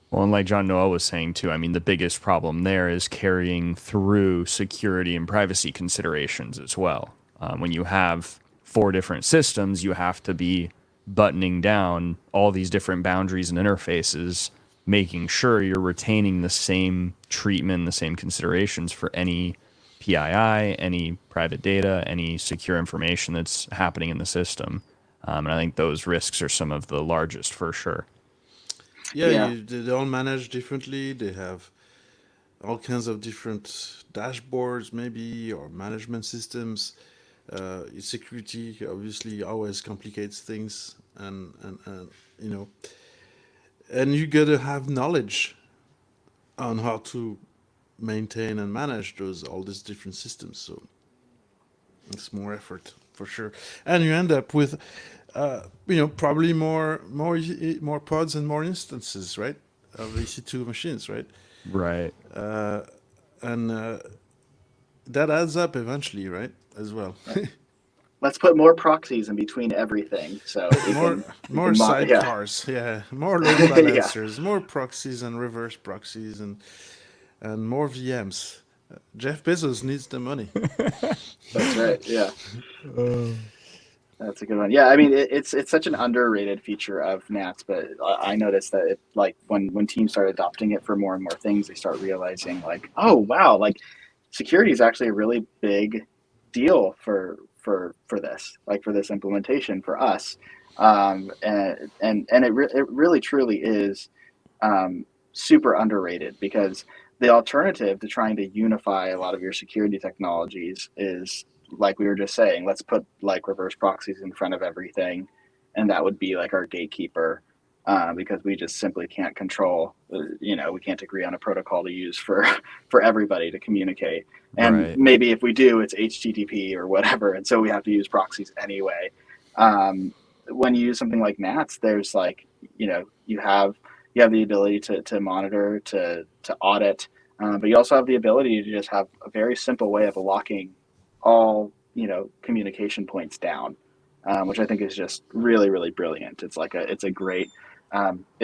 Well, and like John Noah was saying too, I mean, the biggest problem there is carrying through security and privacy considerations as well. When you have 4 different systems, you have to be buttoning down all these different boundaries and interfaces, making sure you're retaining the same treatment, the same considerations for any PII, any private data, any secure information that's happening in the system. And I think those risks are some of the largest for sure. Yeah, they all manage differently. They have all kinds of different dashboards, maybe, or management systems. Security obviously always complicates things, and you know, and you gotta have knowledge on how to maintain and manage all these different systems. So it's more effort for sure, and you end up with, probably more pods and more instances, right, of EC2 machines, right? Right. And that adds up eventually, right, as well. Let's put more proxies in between everything, so more sidecars, more load balancers, more proxies and reverse proxies, and more VMs. Jeff Bezos needs the money. That's right. Yeah. That's a good one. Yeah, I mean, it's such an underrated feature of NATS, but I noticed that it, like when teams start adopting it for more and more things, they start realizing like, oh wow, like security is actually a really big deal for this, like for this implementation for us, and it really truly is super underrated, because the alternative to trying to unify a lot of your security technologies is, like we were just saying, let's put like reverse proxies in front of everything, and that would be like our gatekeeper, because we just simply can't control, we can't agree on a protocol to use for everybody to communicate. And Right. maybe if we do, it's HTTP or whatever, and so we have to use proxies anyway. When you use something like NATS, there's like, you have the ability to monitor, to audit, but you also have the ability to just have a very simple way of locking all communication points down, which I think is just really, really brilliant. It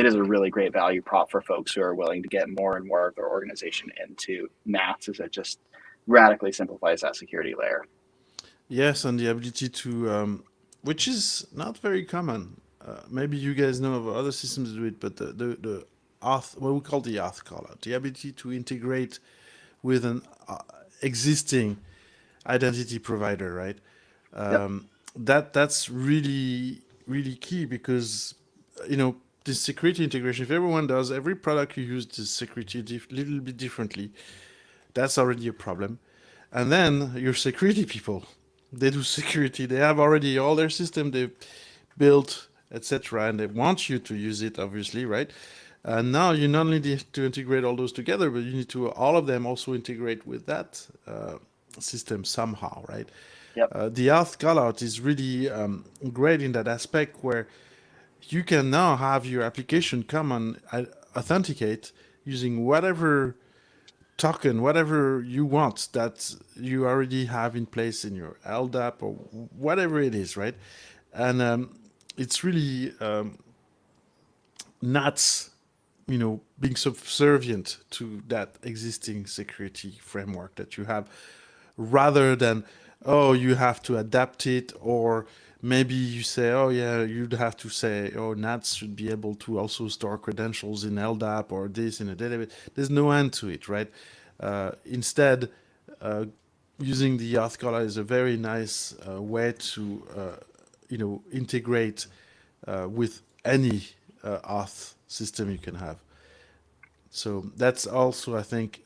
is a really great value prop for folks who are willing to get more and more of their organization into NATS, as it just radically simplifies that security layer. Yes, and the ability to, which is not very common. Maybe you guys know of other systems that do it, but the Auth, what we call the Auth callout, the ability to integrate with an existing identity provider, right? That's really, really key, because this security integration, if everyone does, every product you use this security little bit differently, that's already a problem. And then your security people, they do security, they have already all their system they've built, etc., and they want you to use it, obviously, right? And now you not only need to integrate all those together, but you need to all of them also integrate with that system somehow, right? The Auth callout is really great in that aspect, where you can now have your application come and authenticate using whatever token, whatever you want, that you already have in place in your LDAP or whatever it is, right? And it's really NATS, being subservient to that existing security framework that you have, rather than, oh, you have to adapt it, or maybe you say, oh yeah, you'd have to say, oh, NATS should be able to also store credentials in LDAP or this in a database. There's no end to it, right? Instead, using the Auth callout is a very nice way to, integrate with any Auth system you can have. So that's also, I think,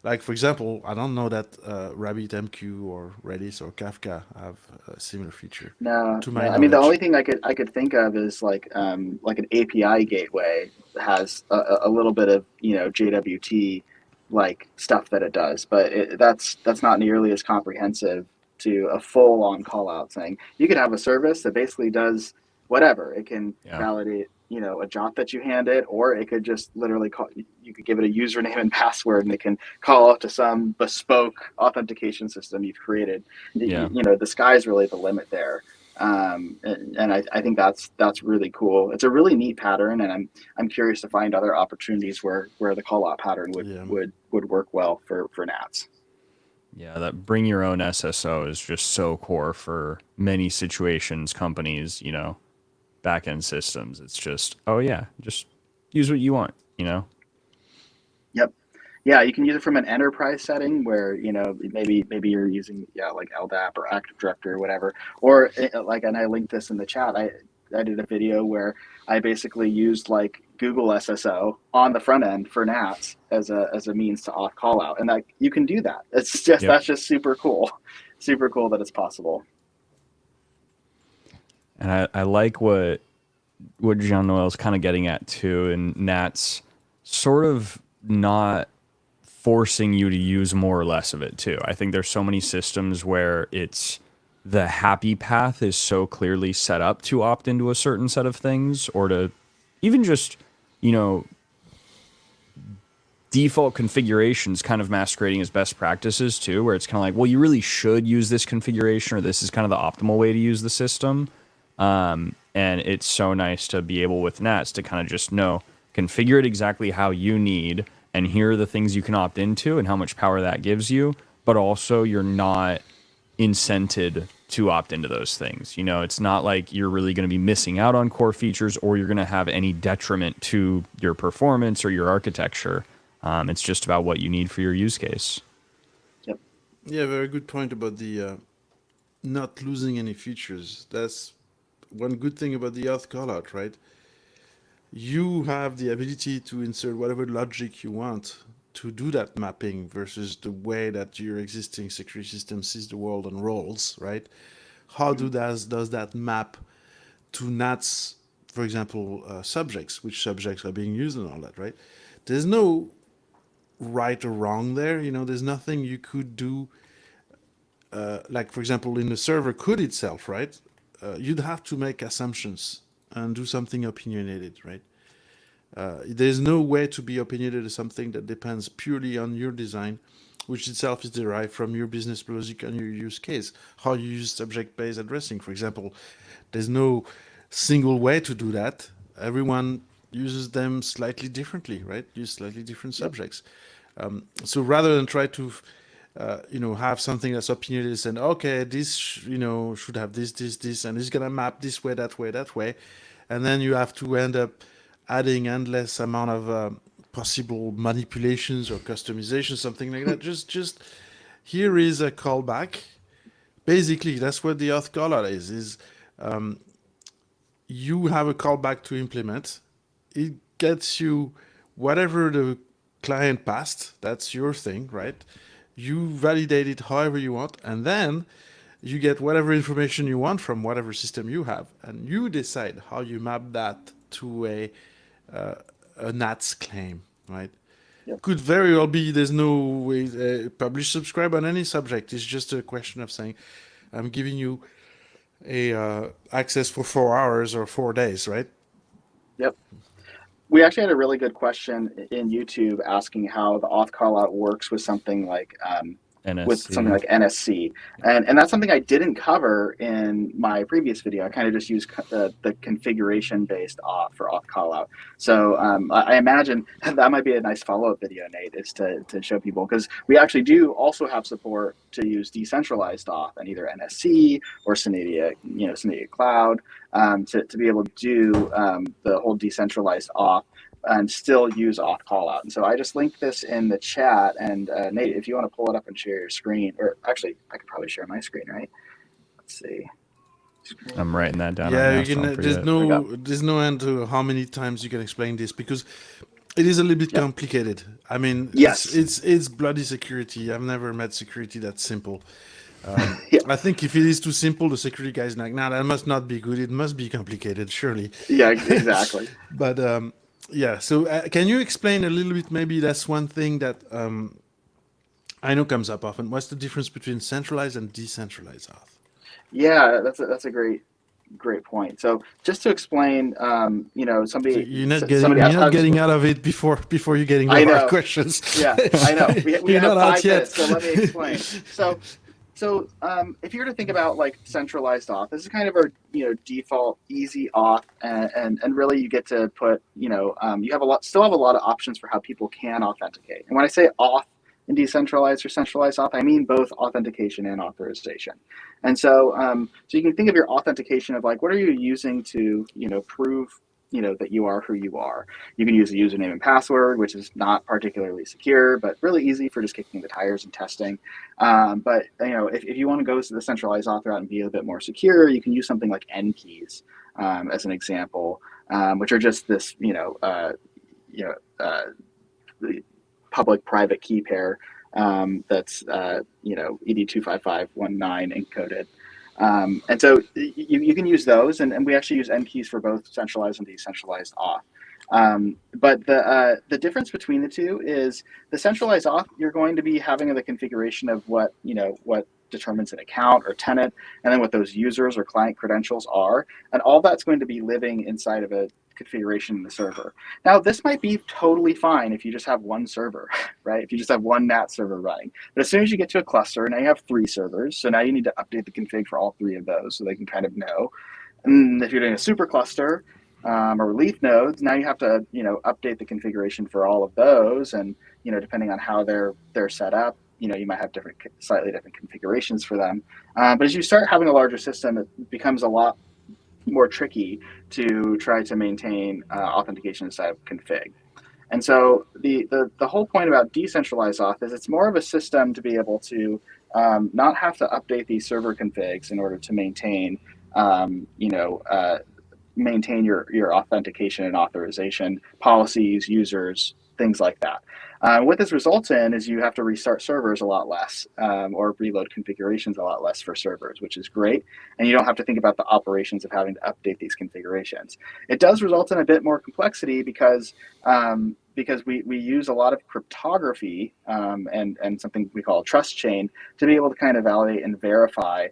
like, for example, I don't know that RabbitMQ or Redis or Kafka have a similar feature. No, To my no. I mean, the knowledge. only thing I could think of is like an API gateway has a little bit of JWT like stuff that it does, but that's not nearly as comprehensive to a full on call out thing. You could have a service that basically does whatever. It can Yeah. validate a jot that you hand it, or it could just literally call. You could give it a username and password, and it can call up to some bespoke authentication system you've created. Yeah. The sky's really the limit there. And I think that's really cool. It's a really neat pattern, and I'm curious to find other opportunities where the call out pattern would work well for NATS. Yeah, that bring your own SSO is just so core for many situations, companies, back-end systems. It's just, oh yeah, just use what you want, Yep. Yeah, you can use it from an enterprise setting where, maybe you're using, like LDAP or Active Directory or whatever. Or and I linked this in the chat. I did a video where I basically used like Google SSO on the front end for NATS as a means to auth callout. And you can do that. It's just, That's just super cool. Super cool that it's possible. And I like what Jean-Noel is kind of getting at too, and NATS sort of not forcing you to use more or less of it too. I think there's so many systems where the happy path is so clearly set up to opt into a certain set of things, or to even just, default configurations kind of masquerading as best practices too, where it's kind of like, well, you really should use this configuration, or this is kind of the optimal way to use the system. And it's so nice to be able with NATS to kind of just configure it exactly how you need, and here are the things you can opt into and how much power that gives you, but also you're not incented to opt into those things. It's not like you're really going to be missing out on core features, or you're going to have any detriment to your performance or your architecture. It's just about what you need for your use case. Yep. Yeah, very good point about the not losing any features. That's one good thing about the Auth callout, right? You have the ability to insert whatever logic you want to do that mapping versus the way that your existing security system sees the world and rolls, right? How does that map to NATS, for example, subjects, which subjects are being used and all that, right? There's no right or wrong there. There's nothing you could do, like, for example, in the server code itself, right? You'd have to make assumptions and do something opinionated, right? There's no way to be opinionated to something that depends purely on your design, which itself is derived from your business logic and your use case, how you use subject-based addressing, for example. There's no single way to do that. Everyone uses them slightly differently, right? Use slightly different subjects. So rather than try to have something that's opinionated and okay, this should have this, and it's gonna map this way, that way, and then you have to end up adding endless amount of possible manipulations or customizations, something like that. Just here is a callback. Basically, that's what the auth callout is you have a callback to implement. It gets you whatever the client passed. That's your thing, right? You validate it however you want, and then you get whatever information you want from whatever system you have, and you decide how you map that to a NATS claim, right? Yep. Could very well be there's no way publish subscribe on any subject. It's just a question of saying, I'm giving you a access for 4 hours or 4 days, right? Yep. We actually had a really good question in YouTube asking how the auth callout works with something like NSC, and that's something I didn't cover in my previous video. I kind of just used the configuration based auth for auth callout. So I imagine that might be a nice follow-up video, Nate, is to show people, because we actually do also have support to use decentralized auth and either NSC or Synadia, Synadia Cloud, to be able to do the whole decentralized auth and still use auth callout. And so I just linked this in the chat. And Nate, if you want to pull it up and share your screen, or actually, I could probably share my screen, right? Let's see. I'm writing that down. Yeah, right now, there's no end to how many times you can explain this, because it is a little bit complicated. I mean, yes, it's bloody security. I've never met security that's simple. I think if it is too simple, the security guy's like, nah, that must not be good. It must be complicated, surely. Yeah, exactly. But yeah, so can you explain a little bit? Maybe that's one thing that I know comes up often. What's the difference between centralized and decentralized auth? Yeah, that's a great great point. So just to explain, So you're not somebody asked, getting out of it before you're getting the I hard know. questions. Yeah, I know. We You're have not out 5 minutes, yet. so let me explain. So if you were to think about like centralized auth, this is kind of our default easy auth, and really you get to put you have still have a lot of options for how people can authenticate. And when I say auth and decentralized or centralized auth, I mean both authentication and authorization. And so so you can think of your authentication of like what are you using to prove that you are who you are. You can use a username and password, which is not particularly secure, but really easy for just kicking the tires and testing. But if you want to go to the centralized auth route and be a bit more secure, you can use something like N keys as an example, which are just this public-private key pair that's ED25519 encoded. And so you can use those, and we actually use N keys for both centralized and decentralized auth. But the difference between the two is the centralized auth, you're going to be having the configuration of what determines an account or tenant, and then what those users or client credentials are, and all that's going to be living inside of a configuration in the server. Now, this might be totally fine if you just have one server, right? If you just have one NAT server running. But as soon as you get to a cluster, now you have 3 servers, so now you need to update the config for all 3 of those so they can kind of know. And if you're doing a super cluster or leaf nodes, now you have to update the configuration for all of those, and depending on how they're set up, you might have slightly different configurations for them. But as you start having a larger system, it becomes a lot more tricky to try to maintain authentication inside of config. And so the whole point about decentralized auth is it's more of a system to be able to not have to update these server configs in order to maintain maintain your authentication and authorization policies, users, things like that. What this results in is you have to restart servers a lot less or reload configurations a lot less for servers, which is great. And you don't have to think about the operations of having to update these configurations. It does result in a bit more complexity because we use a lot of cryptography and something we call a trust chain to be able to kind of validate and verify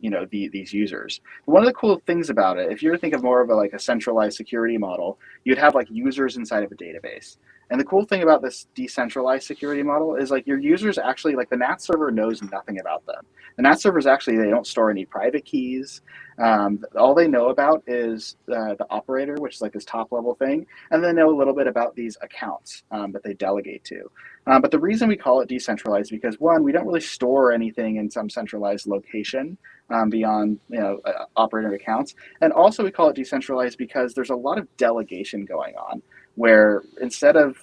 these users. One of the cool things about it, if you were to think of more of a centralized security model, you'd have like users inside of a database. And the cool thing about this decentralized security model is like your users actually, like the NAT server knows nothing about them. The NAT servers actually, they don't store any private keys. All they know about is the operator, which is like this top level thing, and they know a little bit about these accounts that they delegate to. But the reason we call it decentralized is because, one, we don't really store anything in some centralized location beyond operator accounts, and also we call it decentralized because there's a lot of delegation going on, where instead of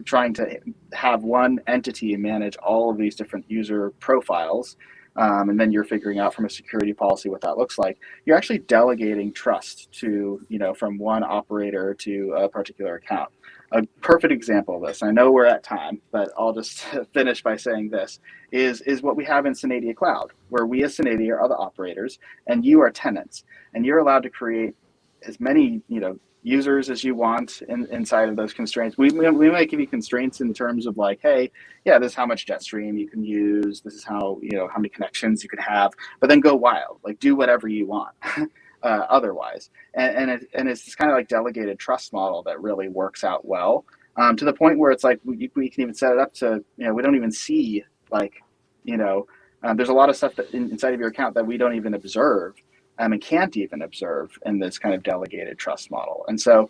trying to have one entity manage all of these different user profiles, and then you're figuring out from a security policy what that looks like, you're actually delegating trust to from one operator to a particular account. A perfect example of this, I know we're at time, but I'll just finish by saying this, is what we have in Synadia Cloud, where we as Synadia are the operators, and you are tenants, and you're allowed to create as many users as you want inside of those constraints. We might give you constraints in terms of like, hey, yeah, this is how much Jetstream you can use, this is how how many connections you can have, but then go wild, like do whatever you want. Otherwise, and it's this kind of like delegated trust model that really works out well, to the point where it's like we can even set it up to we don't even see like there's a lot of stuff that inside of your account that we don't even observe and can't even observe in this kind of delegated trust model. And so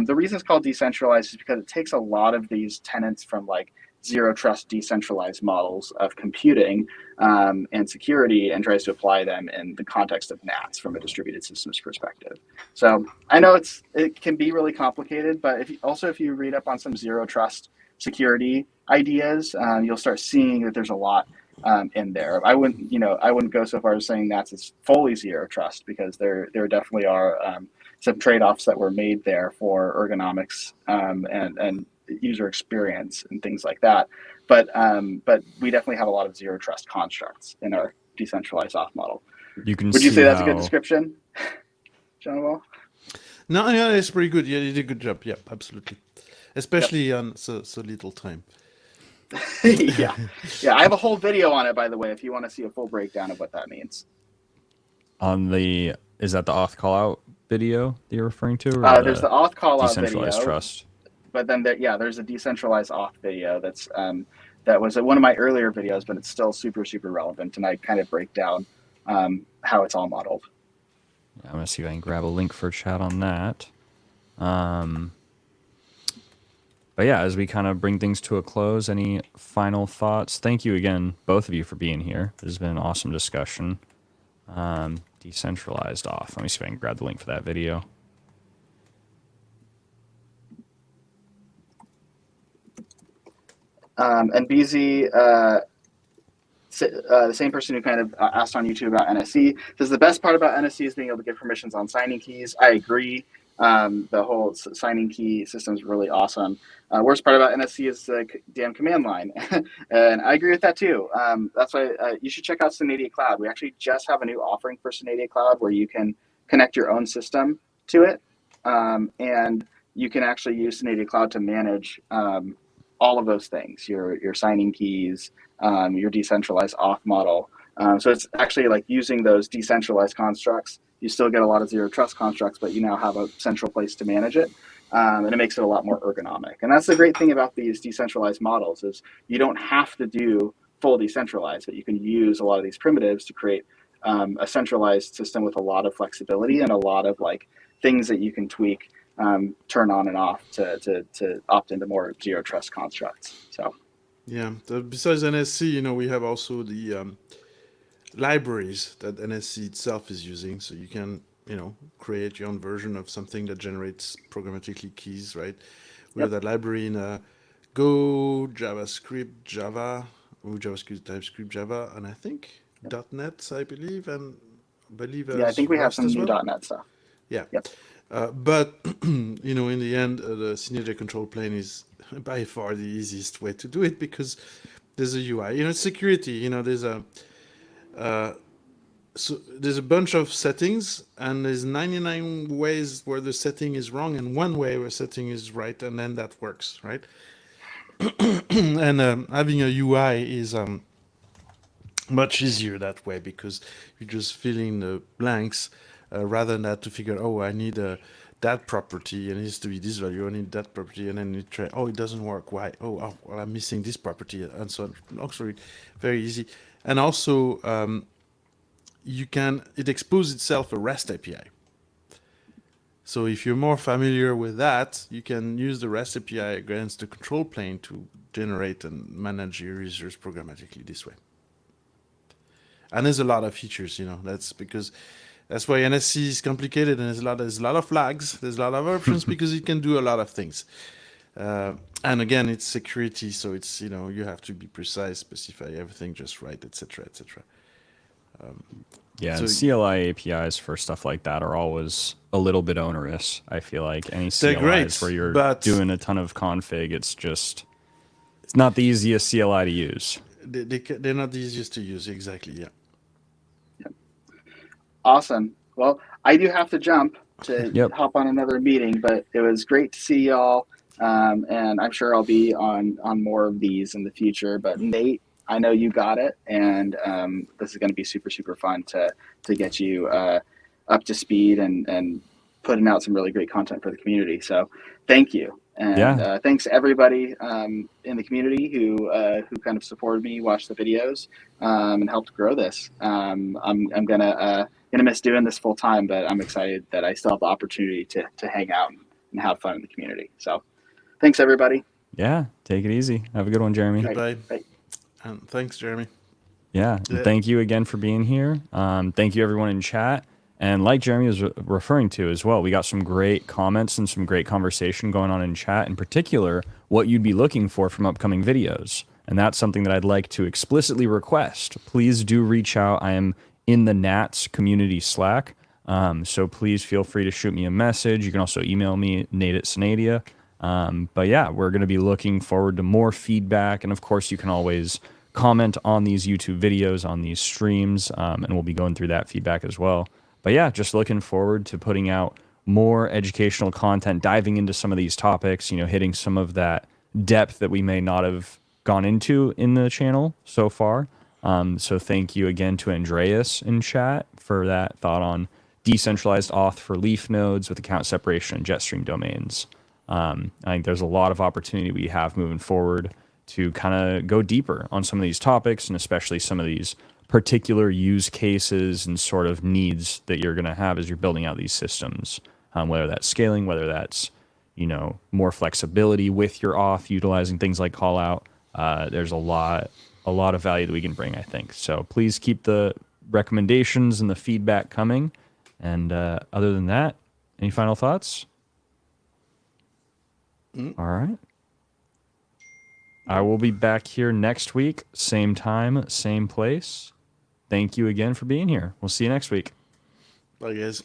the reason it's called decentralized is because it takes a lot of these tenets from like zero trust decentralized models of computing and security and tries to apply them in the context of NATS from a distributed systems perspective. So I know it can be really complicated, but if you read up on some zero trust security ideas, you'll start seeing that there's a lot in there. I wouldn't go so far as saying NATS is fully zero trust, because there definitely are some trade-offs that were made there for ergonomics and user experience and things like that. But we definitely have a lot of zero trust constructs in our decentralized auth model. You can Would you say that's a how... good description, John Wall? No, yeah, it's pretty good. Yeah, you did a good job. Yeah, absolutely. Especially on so little time. yeah. I have a whole video on it, by the way, if you want to see a full breakdown of what that means. On the, is that the auth callout video that you're referring to, or There's the the auth callout decentralized video, trust? but then there's a decentralized auth video that was one of my earlier videos, but it's still super, super relevant, and I kind of break down how it's all modeled. Yeah, I'm gonna see if I can grab a link for chat on that. But yeah, as we kind of bring things to a close, any final thoughts? Thank you again, both of you, for being here. This has been an awesome discussion. Decentralized auth. Let me see if I can grab the link for that video. And BZ, the same person who kind of asked on YouTube about NSE, says the best part about NSE is being able to give permissions on signing keys. I agree. The whole signing key system is really awesome. Worst part about NSE is the damn command line. And I agree with that too. That's why you should check out Synadia Cloud. We actually just have a new offering for Synadia Cloud where you can connect your own system to it. And you can actually use Synadia Cloud to manage all of those things, your signing keys, your decentralized auth model. So it's actually like using those decentralized constructs. You still get a lot of zero trust constructs, but you now have a central place to manage it. And it makes it a lot more ergonomic. And that's the great thing about these decentralized models is you don't have to do full decentralized, but you can use a lot of these primitives to create a centralized system with a lot of flexibility and a lot of like things that you can tweak, turn on and off to opt into more zero trust constructs. So Yeah. Besides NSC, we have also the libraries that NSC itself is using. So you can, create your own version of something that generates programmatically keys, right? We have that library in Go, JavaScript, Java, JavaScript, TypeScript, Java, and I think .NET, I believe, and I think we have Rust some as new well. .NET stuff. Yeah. Yep. But, in the end, the Synadia control plane is by far the easiest way to do it because there's a UI. It's security. There's a bunch of settings, and there's 99 ways where the setting is wrong and one way where setting is right, and then that works, right? And having a UI is much easier that way because you just fill in the blanks rather than that to figure, I need that property and it needs to be this value, I need that property, and then you try, it doesn't work, why? Well, I'm missing this property, and so on. Actually, very easy. And also, it exposes itself a REST API. So if you're more familiar with that, you can use the REST API against the control plane to generate and manage your users programmatically this way. And there's a lot of features, that's why NSC is complicated, and there's a lot of flags, there's a lot of options because it can do a lot of things. And again, it's security, so it's, you have to be precise, specify everything just right, etc., etc. Yeah, and CLI APIs for stuff like that are always a little bit onerous. I feel like any CLIs where you're doing a ton of config, it's not the easiest CLI to use. They're not the easiest to use, exactly, yeah. Awesome. Well, I do have to jump to hop on another meeting, but it was great to see y'all. And I'm sure I'll be on more of these in the future. But Nate, I know you got it, and this is going to be super, super fun to get you up to speed and putting out some really great content for the community. So thank you. And thanks to everybody in the community who kind of supported me, watched the videos, and helped grow this. I'm gonna miss doing this full time, but I'm excited that I still have the opportunity to hang out and have fun in the community. So thanks, everybody. Yeah, take it easy. Have a good one, Jeremy. Goodbye. Bye. And thanks, Jeremy. Yeah, and thank you again for being here. Thank you, everyone in chat. And like Jeremy was referring to as well, we got some great comments and some great conversation going on in chat, in particular, what you'd be looking for from upcoming videos. And that's something that I'd like to explicitly request. Please do reach out. I am in the NATS community Slack. So please feel free to shoot me a message. You can also email me, Nate@Synadia. But yeah, we're going to be looking forward to more feedback. And of course, you can always comment on these YouTube videos, on these streams, and we'll be going through that feedback as well. But yeah, just looking forward to putting out more educational content, diving into some of these topics, hitting some of that depth that we may not have gone into in the channel so far. So thank you again to Andreas in chat for that thought on decentralized auth for leaf nodes with account separation and Jetstream domains. I think there's a lot of opportunity we have moving forward to kind of go deeper on some of these topics, and especially some of these particular use cases and sort of needs that you're going to have as you're building out these systems, whether that's scaling, whether that's more flexibility with your auth, utilizing things like callout. There's a lot of value that we can bring, I think. So please keep the recommendations and the feedback coming. And other than that, any final thoughts? All right. I will be back here next week, same time, same place. Thank you again for being here. We'll see you next week. Bye, guys.